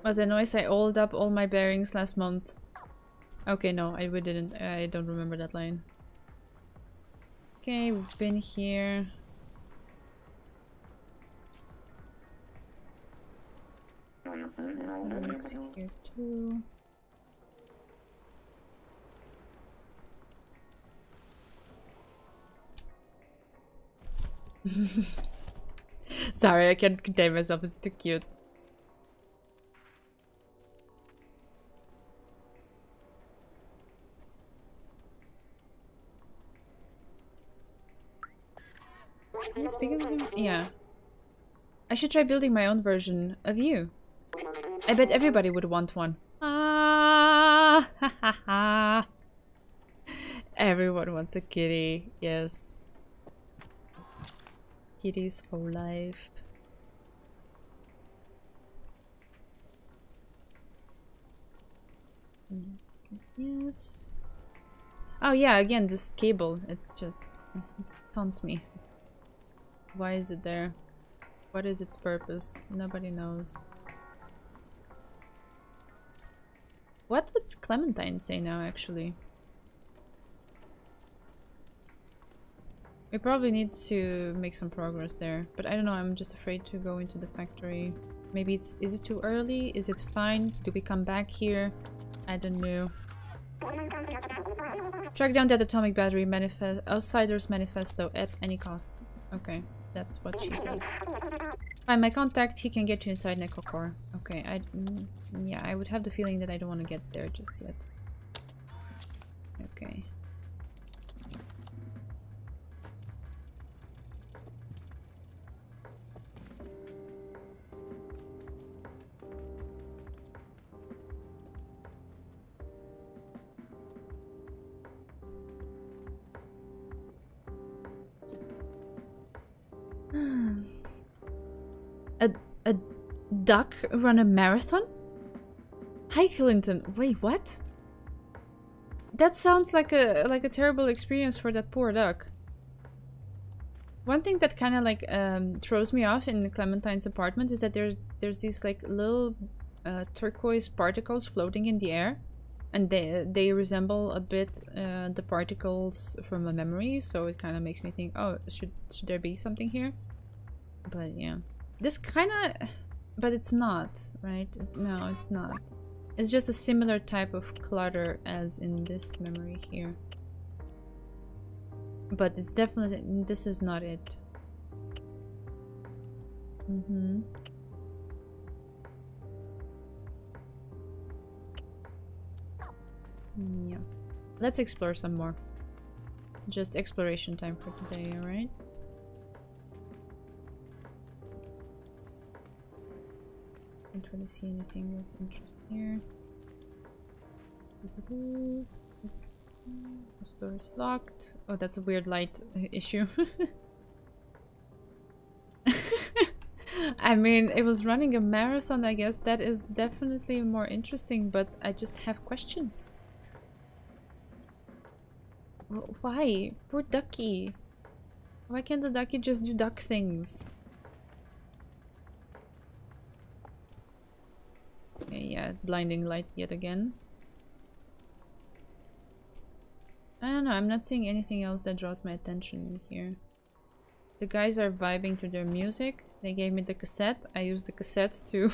Was the noise I oiled up all my bearings last month? Okay, no, we didn't. I don't remember that line. Okay, we've been here. Looks here too. Sorry, I can't contain myself. It's too cute. Can you speak of him? Yeah. I should try building my own version of you. I bet everybody would want one. Ah, ha ha ha. Everyone wants a kitty. Yes. Kitties for life. Yes. Oh yeah, again, this cable. It just taunts me. Why is it there? What is its purpose? Nobody knows. What would Clementine say now, actually? We probably need to make some progress there. But I don't know, I'm just afraid to go into the factory. Maybe it's... Is it too early? Is it fine? Do we come back here? I don't know. Track down that atomic battery Outsiders manifesto at any cost. Okay, that's what she says. Find my contact, he can get you inside Necrocore. Okay, yeah, I would have the feeling that I don't want to get there just yet. Okay. A duck run a marathon? Hi, Clinton. Wait, what? That sounds like a terrible experience for that poor duck. One thing that kind of like throws me off in Clementine's apartment is that there's these like little turquoise particles floating in the air, and they resemble a bit the particles from a memory. So it kind of makes me think, oh, should there be something here? But yeah, this kind of, but it's not, right? No, it's not. It's just a similar type of clutter as in this memory here. But it's definitely, this is not it. Yeah. Let's explore some more. Just exploration time for today, alright? Can't really see anything of interest here. This door is locked. Oh, that's a weird light issue. I mean, it was running a marathon, I guess. That is definitely more interesting, but I just have questions. Why? Poor ducky. Why can't the ducky just do duck things? Okay, yeah, blinding light yet again. I don't know, I'm not seeing anything else that draws my attention here. The guys are vibing to their music. They gave me the cassette. I used the cassette to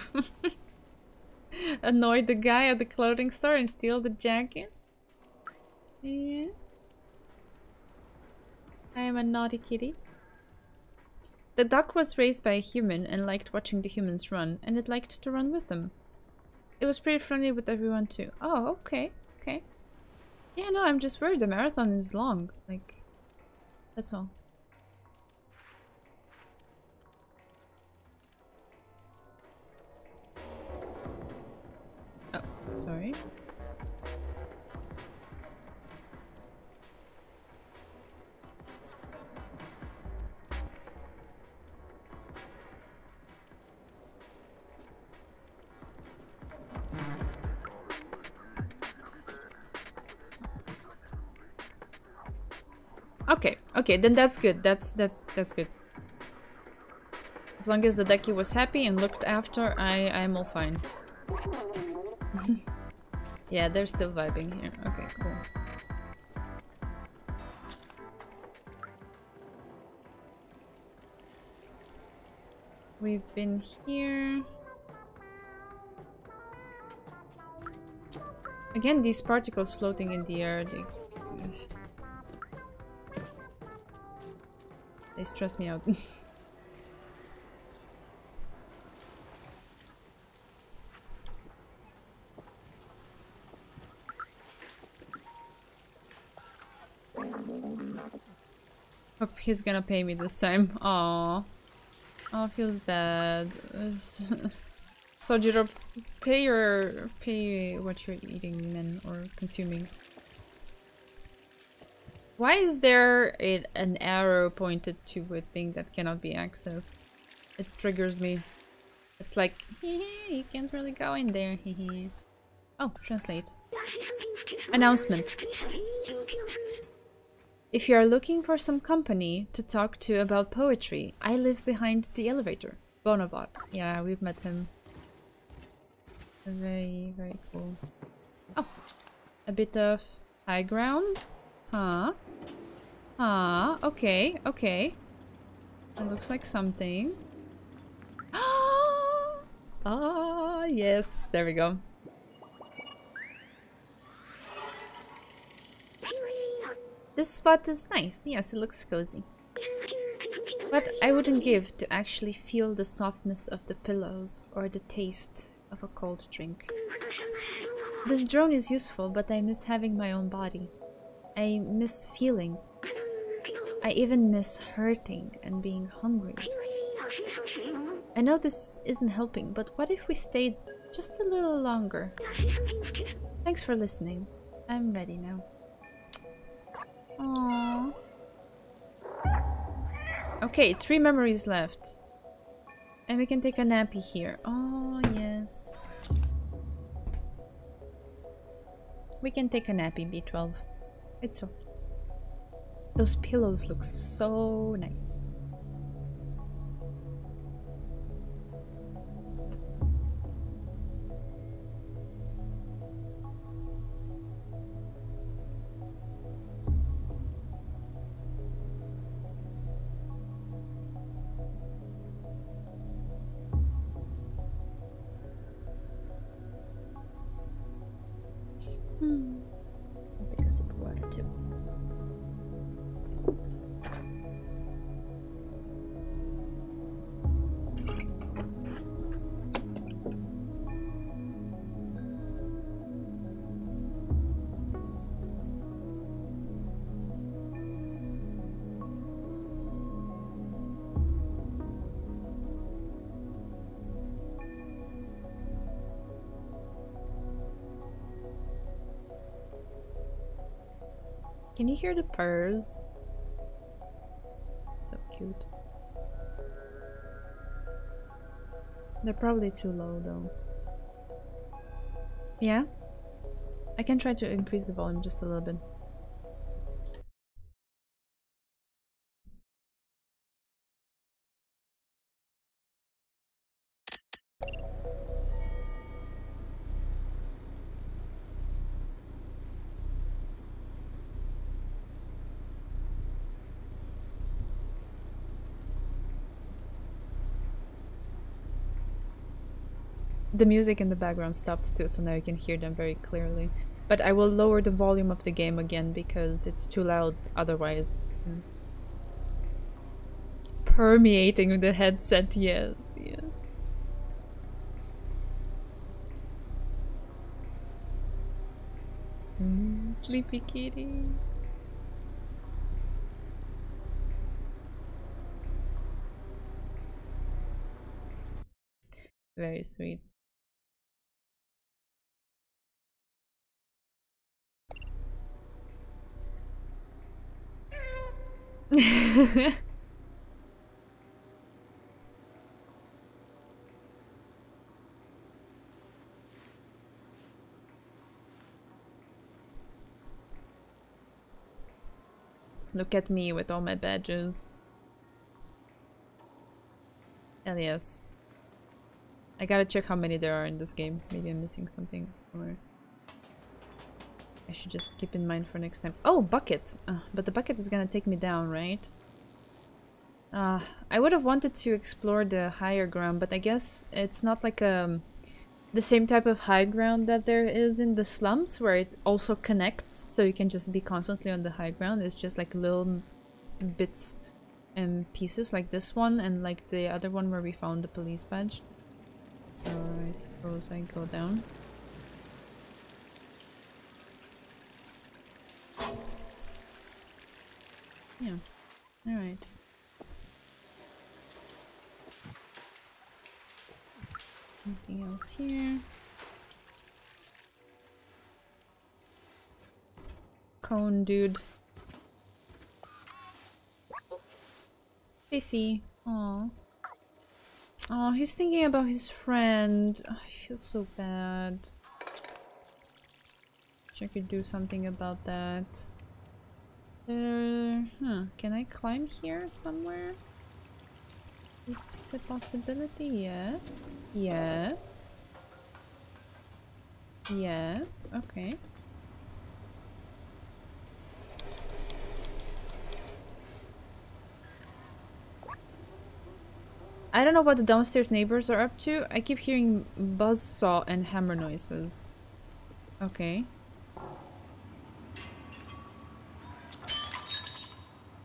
annoy the guy at the clothing store and steal the jacket. Yeah. I am a naughty kitty. The duck was raised by a human and liked watching the humans run, and it liked to run with them. It was pretty friendly with everyone too. Oh, okay, okay. Yeah, no, I'm just worried the marathon is long. Like, that's all. Oh, sorry. Okay, okay, then that's good. That's good. As long as the ducky was happy and looked after, I'm all fine. Yeah, they're still vibing here. Okay, cool. We've been here. Again, these particles floating in the air, they stress me out. Hope he's gonna pay me this time. Aww. Oh, feels bad. Sojiro, pay what you're eating, man, or consuming. Why is there an arrow pointed to a thing that cannot be accessed? It triggers me. It's like, you can't really go in there. Oh, translate. Announcement. If you are looking for some company to talk to about poetry, I live behind the elevator. Bonobot. Yeah, we've met him. Very, very cool. Oh, a bit of high ground. Huh? Huh? Okay, okay. That looks like something. Ah, yes. There we go. This spot is nice. Yes, it looks cozy. But I wouldn't give to actually feel the softness of the pillows or the taste of a cold drink. This drone is useful, but I miss having my own body. I miss feeling. I even miss hurting and being hungry. I know this isn't helping, but what if we stayed just a little longer? Thanks for listening. I'm ready now. Aww. Okay, 3 memories left. And we can take a nappy here. Oh, yes. We can take a nappy, B12. It's so... Those pillows look so nice. I'll take a sip of water too. Can you hear the purrs? So cute. They're probably too low though. Yeah? I can try to increase the volume just a little bit. The music in the background stopped too, so now you can hear them very clearly. But I will lower the volume of the game again because it's too loud otherwise. Permeating the headset, yes, yes. Sleepy kitty. Very sweet. Look at me with all my badges. Hell yes. I gotta check how many there are in this game. Maybe I'm missing something, or I should just keep in mind for next time. Oh, bucket! But the bucket is gonna take me down, right? I would have wanted to explore the higher ground, but I guess it's not like the same type of high ground that there is in the slums, where it also connects, so you can just be constantly on the high ground. It's just like little bits and pieces, like this one and like the other one where we found the police badge. So I suppose I go down. Yeah, alright. Anything else here? Cone dude. Fifi. Aw. Oh, he's thinking about his friend. Oh, I feel so bad. Wish I could do something about that. Can I climb here somewhere? Is this a possibility? Yes. Yes. Yes. Okay. I don't know what the downstairs neighbors are up to. I keep hearing buzzsaw and hammer noises. Okay.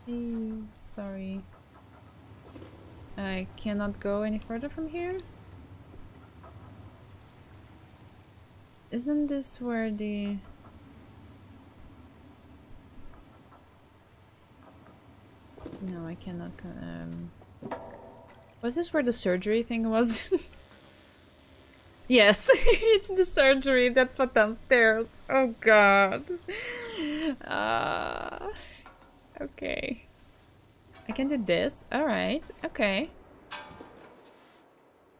Hey, sorry. I cannot go any further from here? Isn't this where the... No, I cannot... Was this where the surgery thing was? Yes, it's the surgery. That's what downstairs. Oh god. Okay. I can do this. Alright, okay.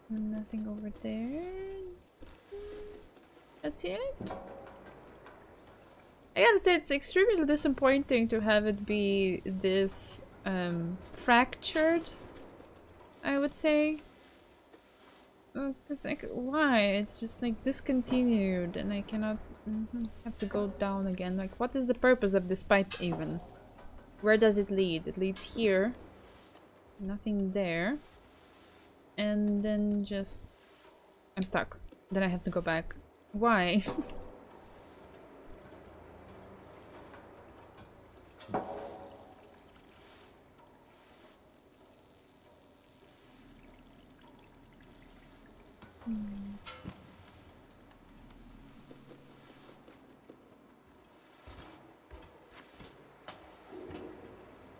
Nothing over there. That's it. I gotta say, it's extremely disappointing to have it be this fractured, I would say. It's like, why? It's just like discontinued and I cannot have to go down again. Like, what is the purpose of this pipe even? Where does it lead? It leads here. Nothing there. And then just... I'm stuck. Then I have to go back. Why?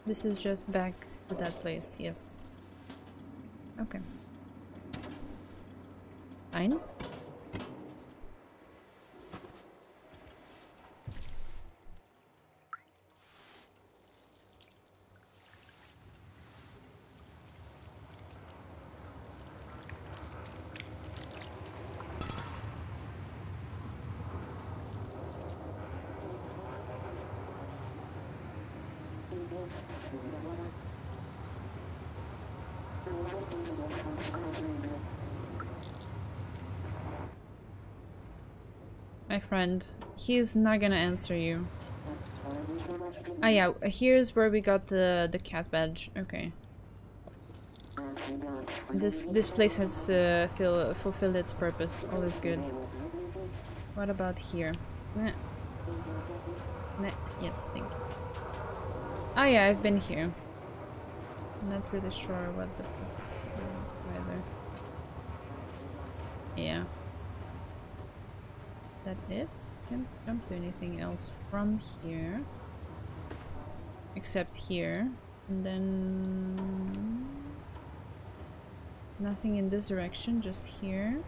This is just back to that place, yes. Okay. Fine. My friend, he's not gonna answer you. Ah yeah, here's where we got the cat badge. Okay. This place has fulfilled its purpose. All is good. What about here? Nah. Nah. Yes, thank you. Ah yeah, I've been here. I'm not really sure what the purpose is either. Yeah. That it? Can't jump to anything else from here. Except here. And then... nothing in this direction, just here.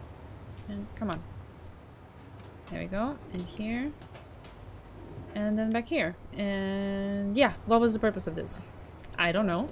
And come on. There we go. And here. And then back here. And yeah, what was the purpose of this? I don't know.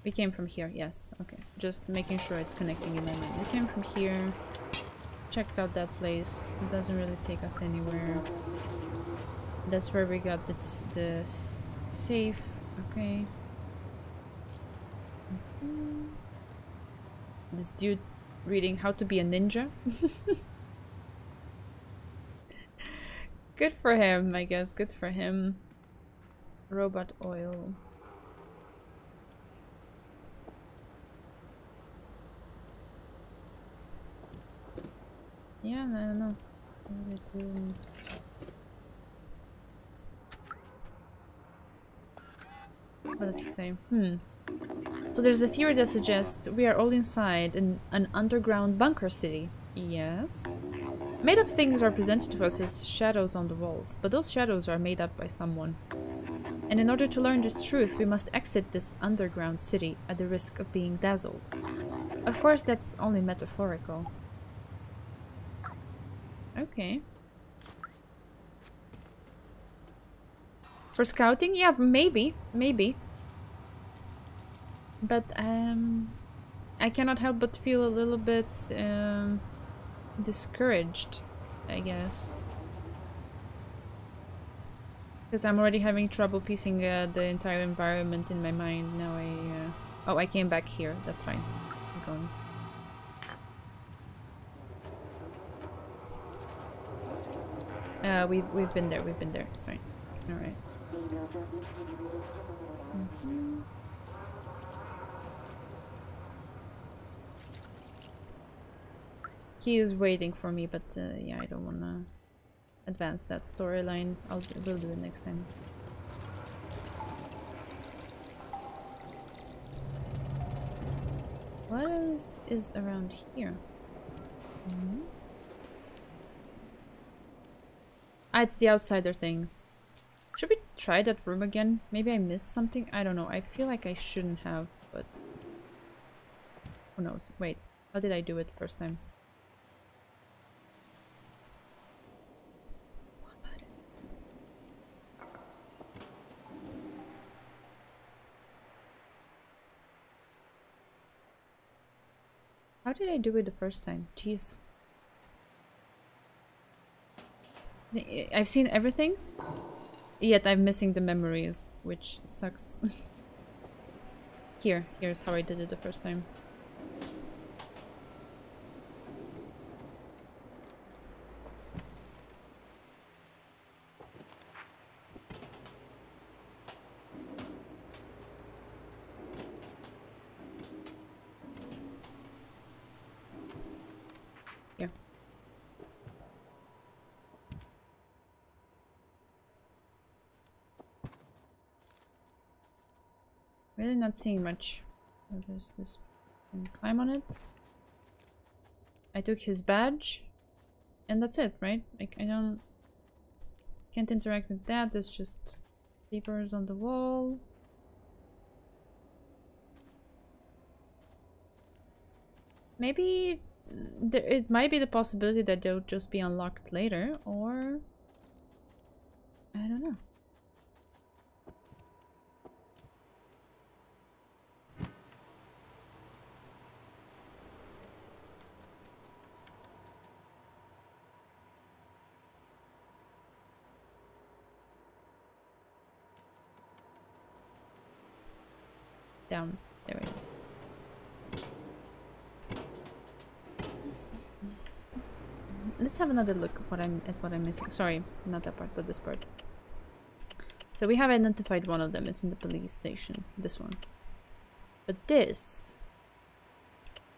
We came from here, yes. Okay. Just making sure it's connecting in my mind. We came from here. Checked out that place. It doesn't really take us anywhere. That's where we got this safe. Okay. This dude reading How to Be a Ninja. Good for him, I guess. Good for him. Robot oil. Yeah, I don't know. What does he say? So there's a theory that suggests we are all inside an underground bunker city. Yes. Made up things are presented to us as shadows on the walls, but those shadows are made up by someone. And in order to learn the truth, we must exit this underground city at the risk of being dazzled. Of course, that's only metaphorical. Okay. For scouting? Yeah, maybe. Maybe. But, I cannot help but feel a little bit, discouraged, I guess. Because I'm already having trouble piecing the entire environment in my mind. Now oh, I came back here. That's fine. I'm going. We've been there. We've been there. It's fine. All right. He is waiting for me, but yeah, I don't want to advance that storyline. We'll do it next time. What else is around here? Hmm? Ah, it's the outsider thing. Should we try that room again? Maybe I missed something? I don't know. I feel like I shouldn't have, but who knows? Wait, how did I do it first time? How did I do it the first time? Jeez. I've seen everything, yet I'm missing the memories, which sucks. Here's how I did it the first time. Yeah. Really not seeing much. Oh, there's this. Can climb on it. I took his badge, and that's it, right? Like I can't interact with that. There's just papers on the wall. Maybe it might be the possibility that they'll just be unlocked later, or I don't know. Down. There we go. Let's have another look at what I'm missing. Sorry, not that part, but this part. So we have identified one of them. It's in the police station. This one. But this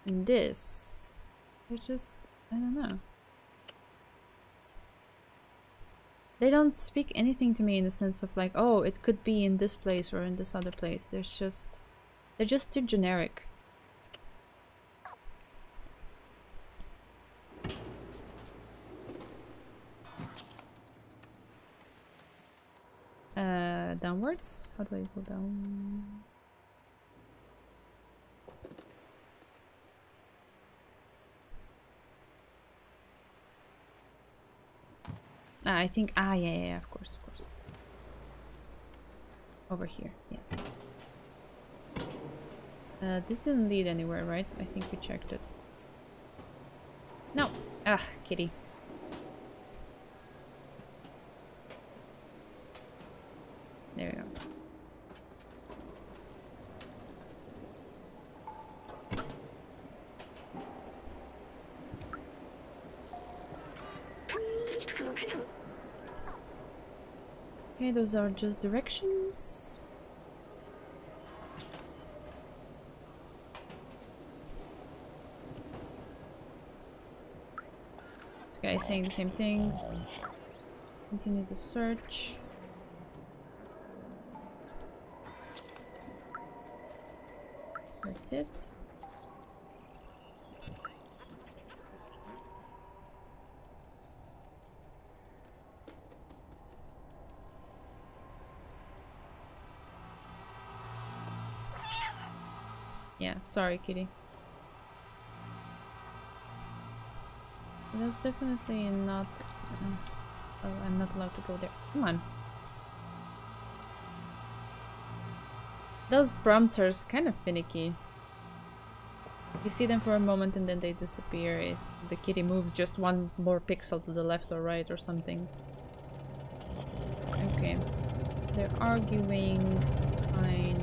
and this, they're just, I don't know. They don't speak anything to me in the sense of like, oh, it could be in this place or in this other place. They're just too generic. Downwards? How do I go down? Ah, I think, yeah, of course. Over here, yes. This didn't lead anywhere, right? I think we checked it. No! Ah, kitty. There we go. Okay, those are just directions. This guy is saying the same thing. Continue the search. That's it. Yeah, sorry, kitty. That's definitely not... oh, I'm not allowed to go there. Come on. Those prompts are kind of finicky. You see them for a moment and then they disappear. If the kitty moves just one more pixel to the left or right or something. Okay. They're arguing. Fine.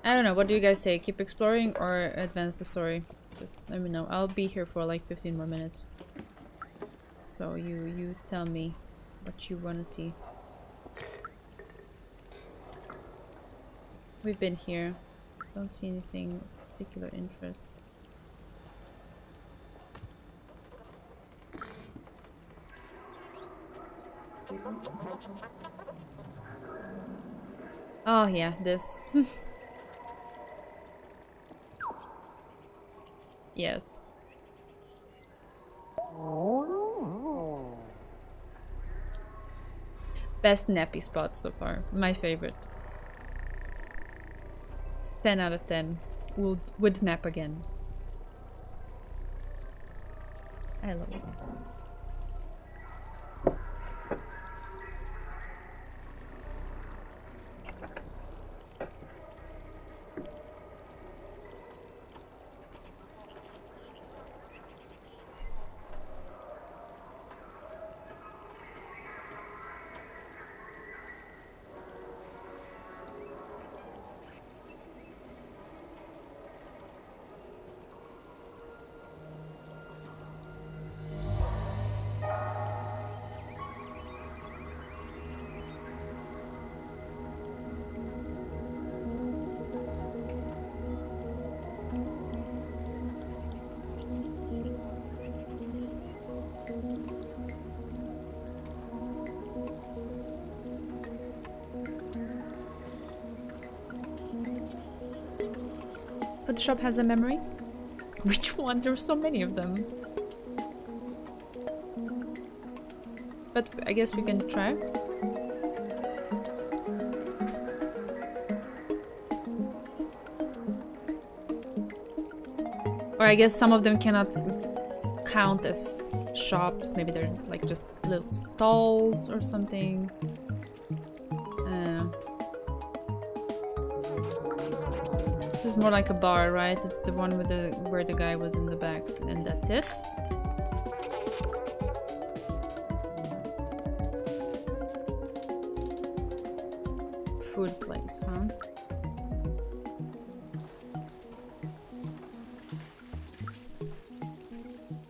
I don't know, what do you guys say? Keep exploring or advance the story? Just let me know. I'll be here for like 15 more minutes. So you tell me what you want to see. We've been here. Don't see anything of particular interest. Oh yeah, this. Yes. Best nappy spot so far. My favorite. 10 out of 10. Would nap again. I love it. Food shop has a memory? Which one? There's so many of them. But I guess we can try. Or I guess some of them cannot count as shops. Maybe they're like just little stalls or something. This is more like a bar, right? It's the one with where the guy was in the back, and that's it. Food place, huh?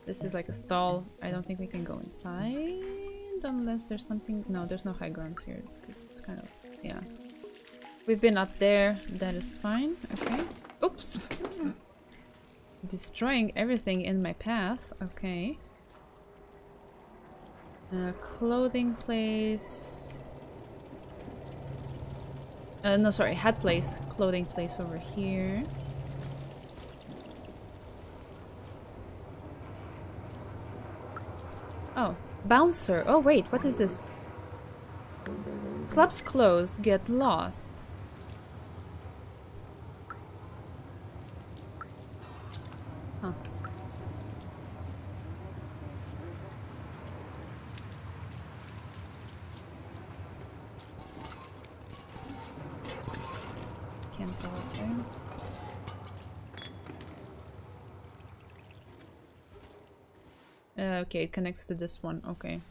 This is like a stall. I don't think we can go inside unless there's something. No, there's no high ground here. It's kind of, yeah. We've been up there. That is fine. Okay. Oops. Destroying everything in my path. Okay. Clothing place. No, sorry. Hat place. Clothing place over here. Oh. Bouncer. Oh, wait. What is this? Clubs closed. Get lost. Huh. Can't go up there. Okay, it connects to this one. Okay.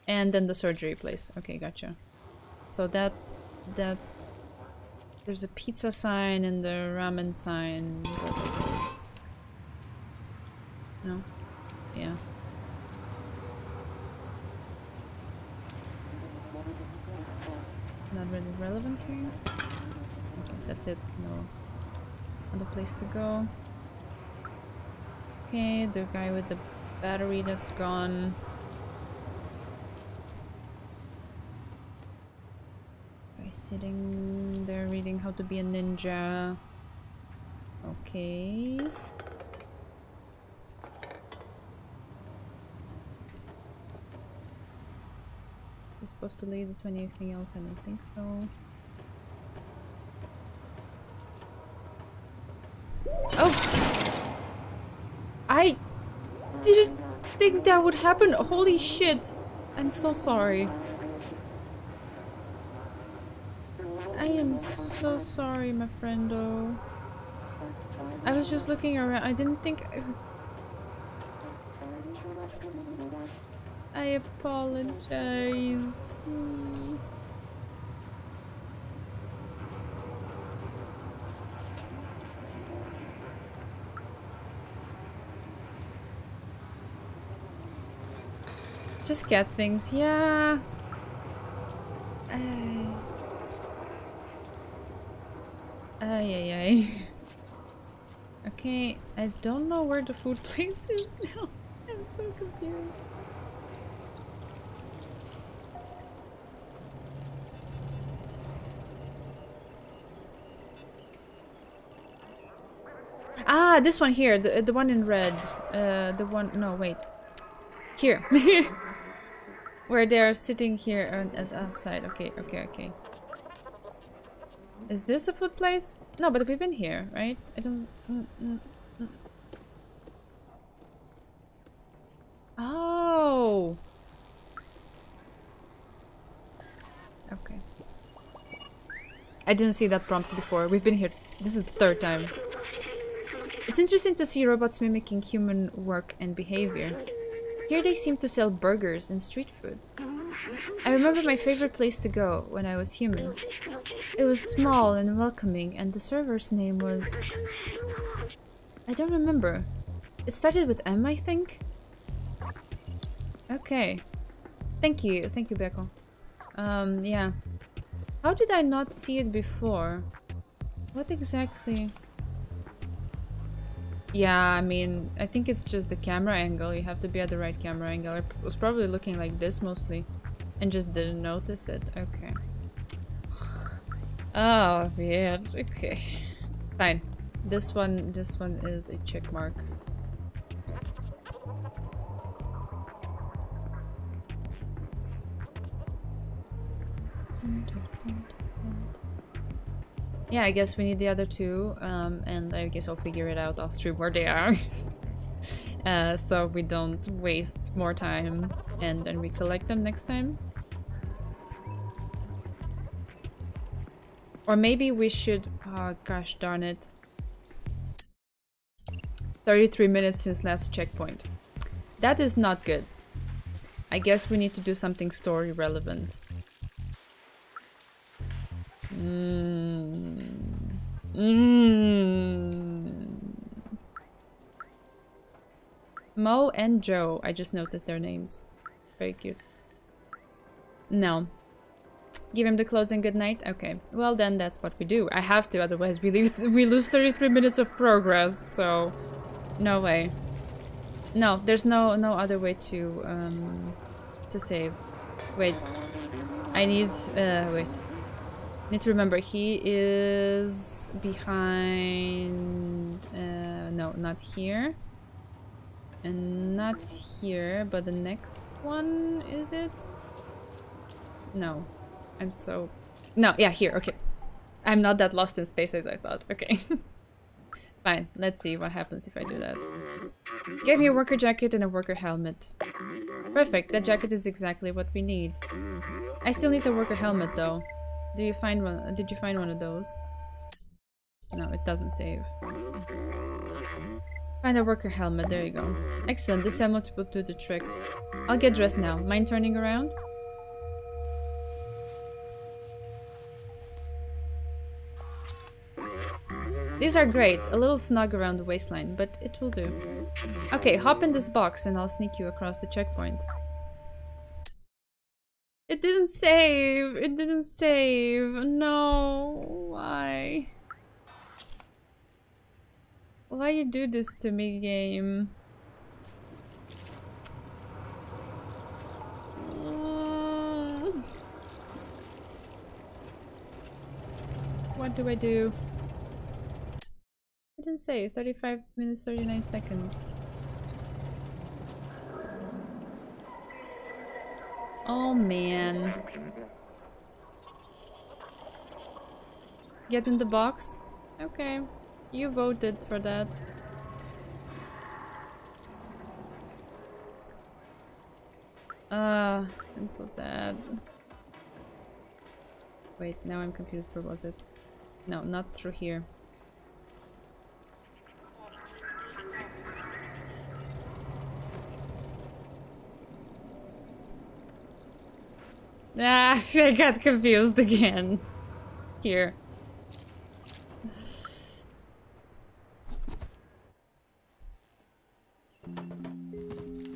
And then the surgery place. Okay, gotcha. So that there's a pizza sign and the ramen sign. No? Yeah. Not really relevant here. Okay, that's it. No other place to go. Okay, the guy with the battery that's gone. Guy sitting there reading How to Be a Ninja. Okay. Is supposed to lead to anything else? I don't think so. Oh! I didn't think that would happen. Holy shit! I'm so sorry. I am so sorry, my friendo. I was just looking around. I didn't think... I apologize. Just cat things, yeah. Ay. Okay, I don't know where the food place is now. I'm so confused. Ah, this one here, the one in red. The one, no, wait. Here. Where they're sitting here at the outside. Okay, okay, okay. Is this a food place? No, but we've been here, right? I don't... Oh! Okay. I didn't see that prompt before. We've been here. This is the third time. It's interesting to see robots mimicking human work and behavior. Here they seem to sell burgers and street food. I remember my favorite place to go when I was human. It was small and welcoming, and the server's name was... I don't remember. It started with M, I think? Okay. Thank you, Beko. Yeah. How did I not see it before? What exactly... Yeah, I mean, I think it's just the camera angle. You have to be at the right camera angle. I was probably looking like this mostly and just didn't notice it. Okay. Oh, weird. Okay. Fine. This one is a check mark. Yeah, I guess we need the other two, and I guess I'll figure it out off stream where they are. So we don't waste more time, and then we collect them next time. Or maybe we should... Oh, gosh darn it. 33 minutes since last checkpoint. That is not good. I guess we need to do something story relevant. Mo and Joe. I just noticed their names. Very cute. No. Give him the clothes and good night? Okay. Well then that's what we do. I have to, otherwise we lose 33 minutes of progress, so no way. No, there's no other way to save. Wait. I need wait. Need to remember, he is behind... no, not here. And not here, but the next one, is it? No. I'm so... No, yeah, here, okay. I'm not that lost in space as I thought. Okay. Fine, let's see what happens if I do that. Give me a worker jacket and a worker helmet. Perfect, that jacket is exactly what we need. I still need a worker helmet though. Did you find one of those? No, it doesn't save. Find a worker helmet, there you go. Excellent, this helmet will do the trick. I'll get dressed now. Mind turning around? These are great, a little snug around the waistline, but it will do. Okay, hop in this box and I'll sneak you across the checkpoint. It didn't save! It didn't save! No! Why? Why you do this to me, game? What do I do? I didn't save. 35 minutes, 39 seconds. Oh man. Get in the box? Okay. You voted for that. I'm so sad. Wait, now I'm confused. Where was it? No, not through here. Ah, I got confused again. Here.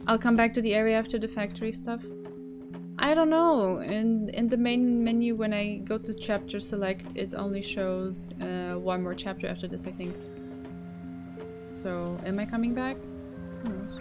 I'll come back to the area after the factory stuff. I don't know. In the main menu, when I go to chapter select, it only shows one more chapter after this, I think. So, am I coming back? Who knows?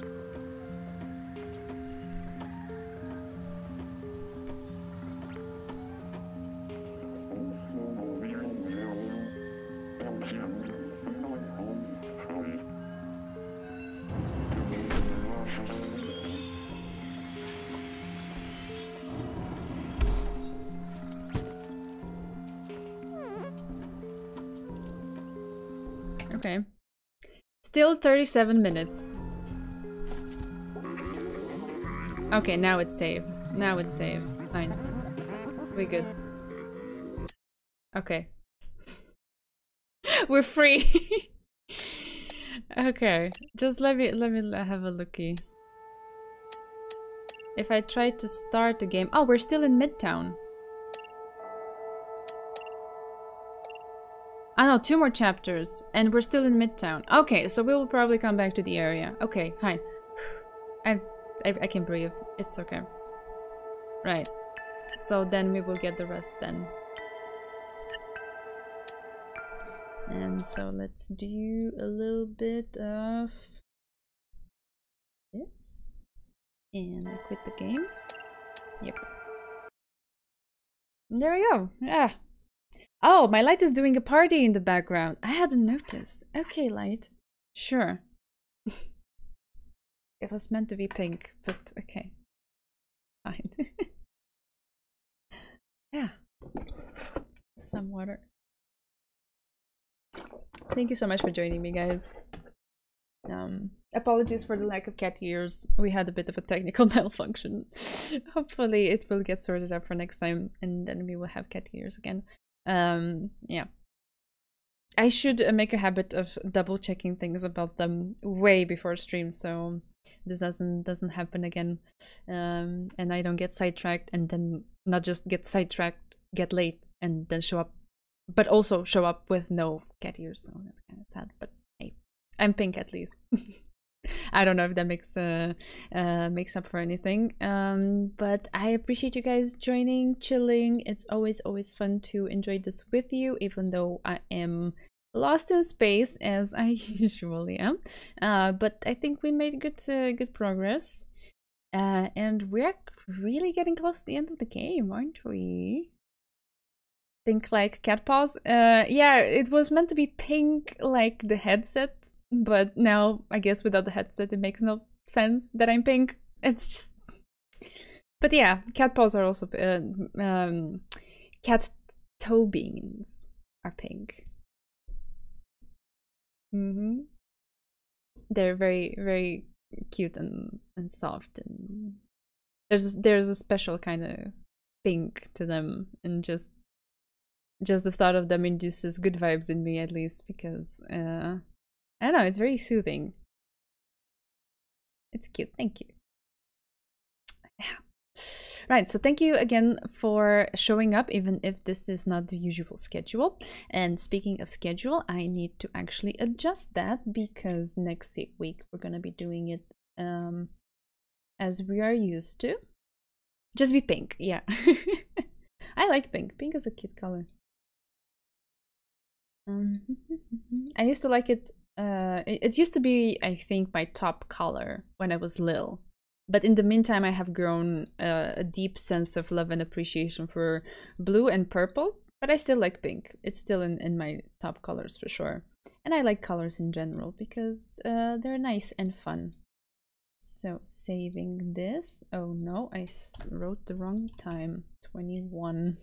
Okay. Still 37 minutes. Okay, now it's saved. Now it's saved. Fine. We're good. Okay. We're free. Okay. Just let me have a looky. If I try to start the game... Oh, we're still in Midtown. I know, 2 more chapters, and we're still in Midtown. Okay, so we will probably come back to the area. Okay, fine. I can breathe. It's okay. Right. So then we will get the rest then. And so let's do a little bit of this. And quit the game. Yep. There we go. Yeah. Oh, my light is doing a party in the background. I hadn't noticed. Okay, light. Sure. It was meant to be pink, but okay. Fine. Yeah. Some water. Thank you so much for joining me, guys. Apologies for the lack of cat ears. We had a bit of a technical malfunction. Hopefully it will get sorted out for next time, and then we will have cat ears again. Yeah. I should make a habit of double checking things about them way before stream, so this doesn't happen again, and I don't get sidetracked, and then not just get sidetracked, get late, and then show up, but also show up with no cat ears. So that's kind of sad. But hey, I'm pink at least. I don't know if that makes up for anything. But I appreciate you guys joining, chilling. It's always fun to enjoy this with you, even though I am lost in space as I usually am. But I think we made good progress. And we're really getting close to the end of the game, aren't we? Pink like cat paws. Yeah, it was meant to be pink like the headset. But now, I guess without the headset, it makes no sense that I'm pink. It's just... But yeah, cat paws are also... cat toe beans are pink. They're very cute and soft. And there's a special kind of pink to them. And just the thought of them induces good vibes in me, at least, because... I don't know, it's very soothing. It's cute, thank you. Yeah. Right, so thank you again for showing up, even if this is not the usual schedule. And speaking of schedule, I need to actually adjust that, because next week we're gonna be doing it as we are used to. Just be pink, yeah. I like pink. Pink is a cute color. I used to like it. It used to be, I think, my top color when I was little. But in the meantime, I have grown a deep sense of love and appreciation for blue and purple. But I still like pink. It's still in my top colors for sure. And I like colors in general because they're nice and fun. So saving this. Oh no, I wrote the wrong time. 21.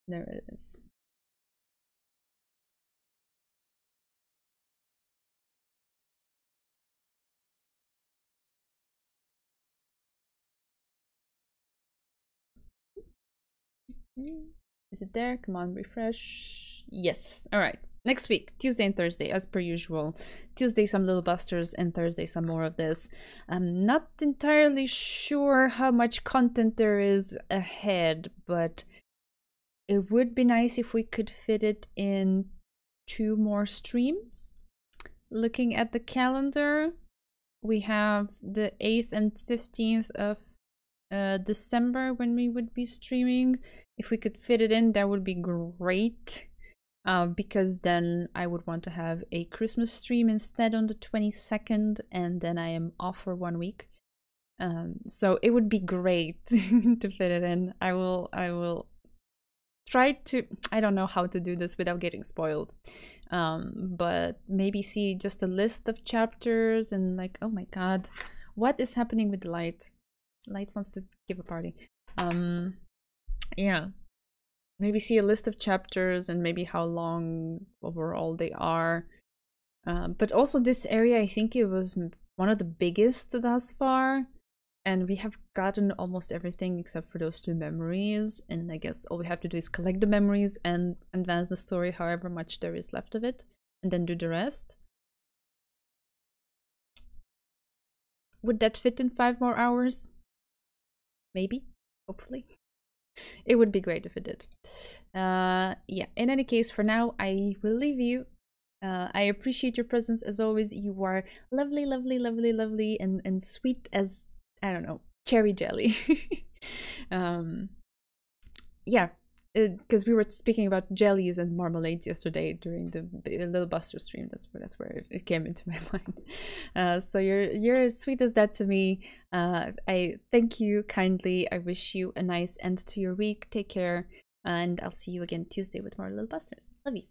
There it is. Is it there? Come on, refresh. Yes. All right. Next week, Tuesday and Thursday, as per usual. Tuesday, some Little Busters, and Thursday, some more of this. I'm not entirely sure how much content there is ahead, but it would be nice if we could fit it in 2 more streams. Looking at the calendar, we have the 8th and 15th of December when we would be streaming. If we could fit it in, that would be great, because then I would want to have a Christmas stream instead on the 22nd, and then I am off for 1 week. So it would be great to fit it in. I will try to... I don't know how to do this without getting spoiled, but maybe see just a list of chapters and like, oh my god, what is happening with the light? Light wants to give a party. Yeah, maybe see a list of chapters and maybe how long overall they are, But also this area, I think it was one of the biggest thus far. And we have gotten almost everything except for those 2 memories. And I guess all we have to do is collect the memories and advance the story however much there is left of it. And then do the rest. Would that fit in 5 more hours? Maybe. Hopefully. It would be great if it did. Yeah, in any case, for now, I will leave you. I appreciate your presence as always. You are lovely, lovely, lovely, lovely, and sweet as, I don't know, cherry jelly. Yeah, because we were speaking about jellies and marmalades yesterday during the Little Buster stream. That's where it came into my mind. So you're as sweet as that to me. I thank you kindly. I wish you a nice end to your week. Take care, and I'll see you again Tuesday with more Little Busters. Love you.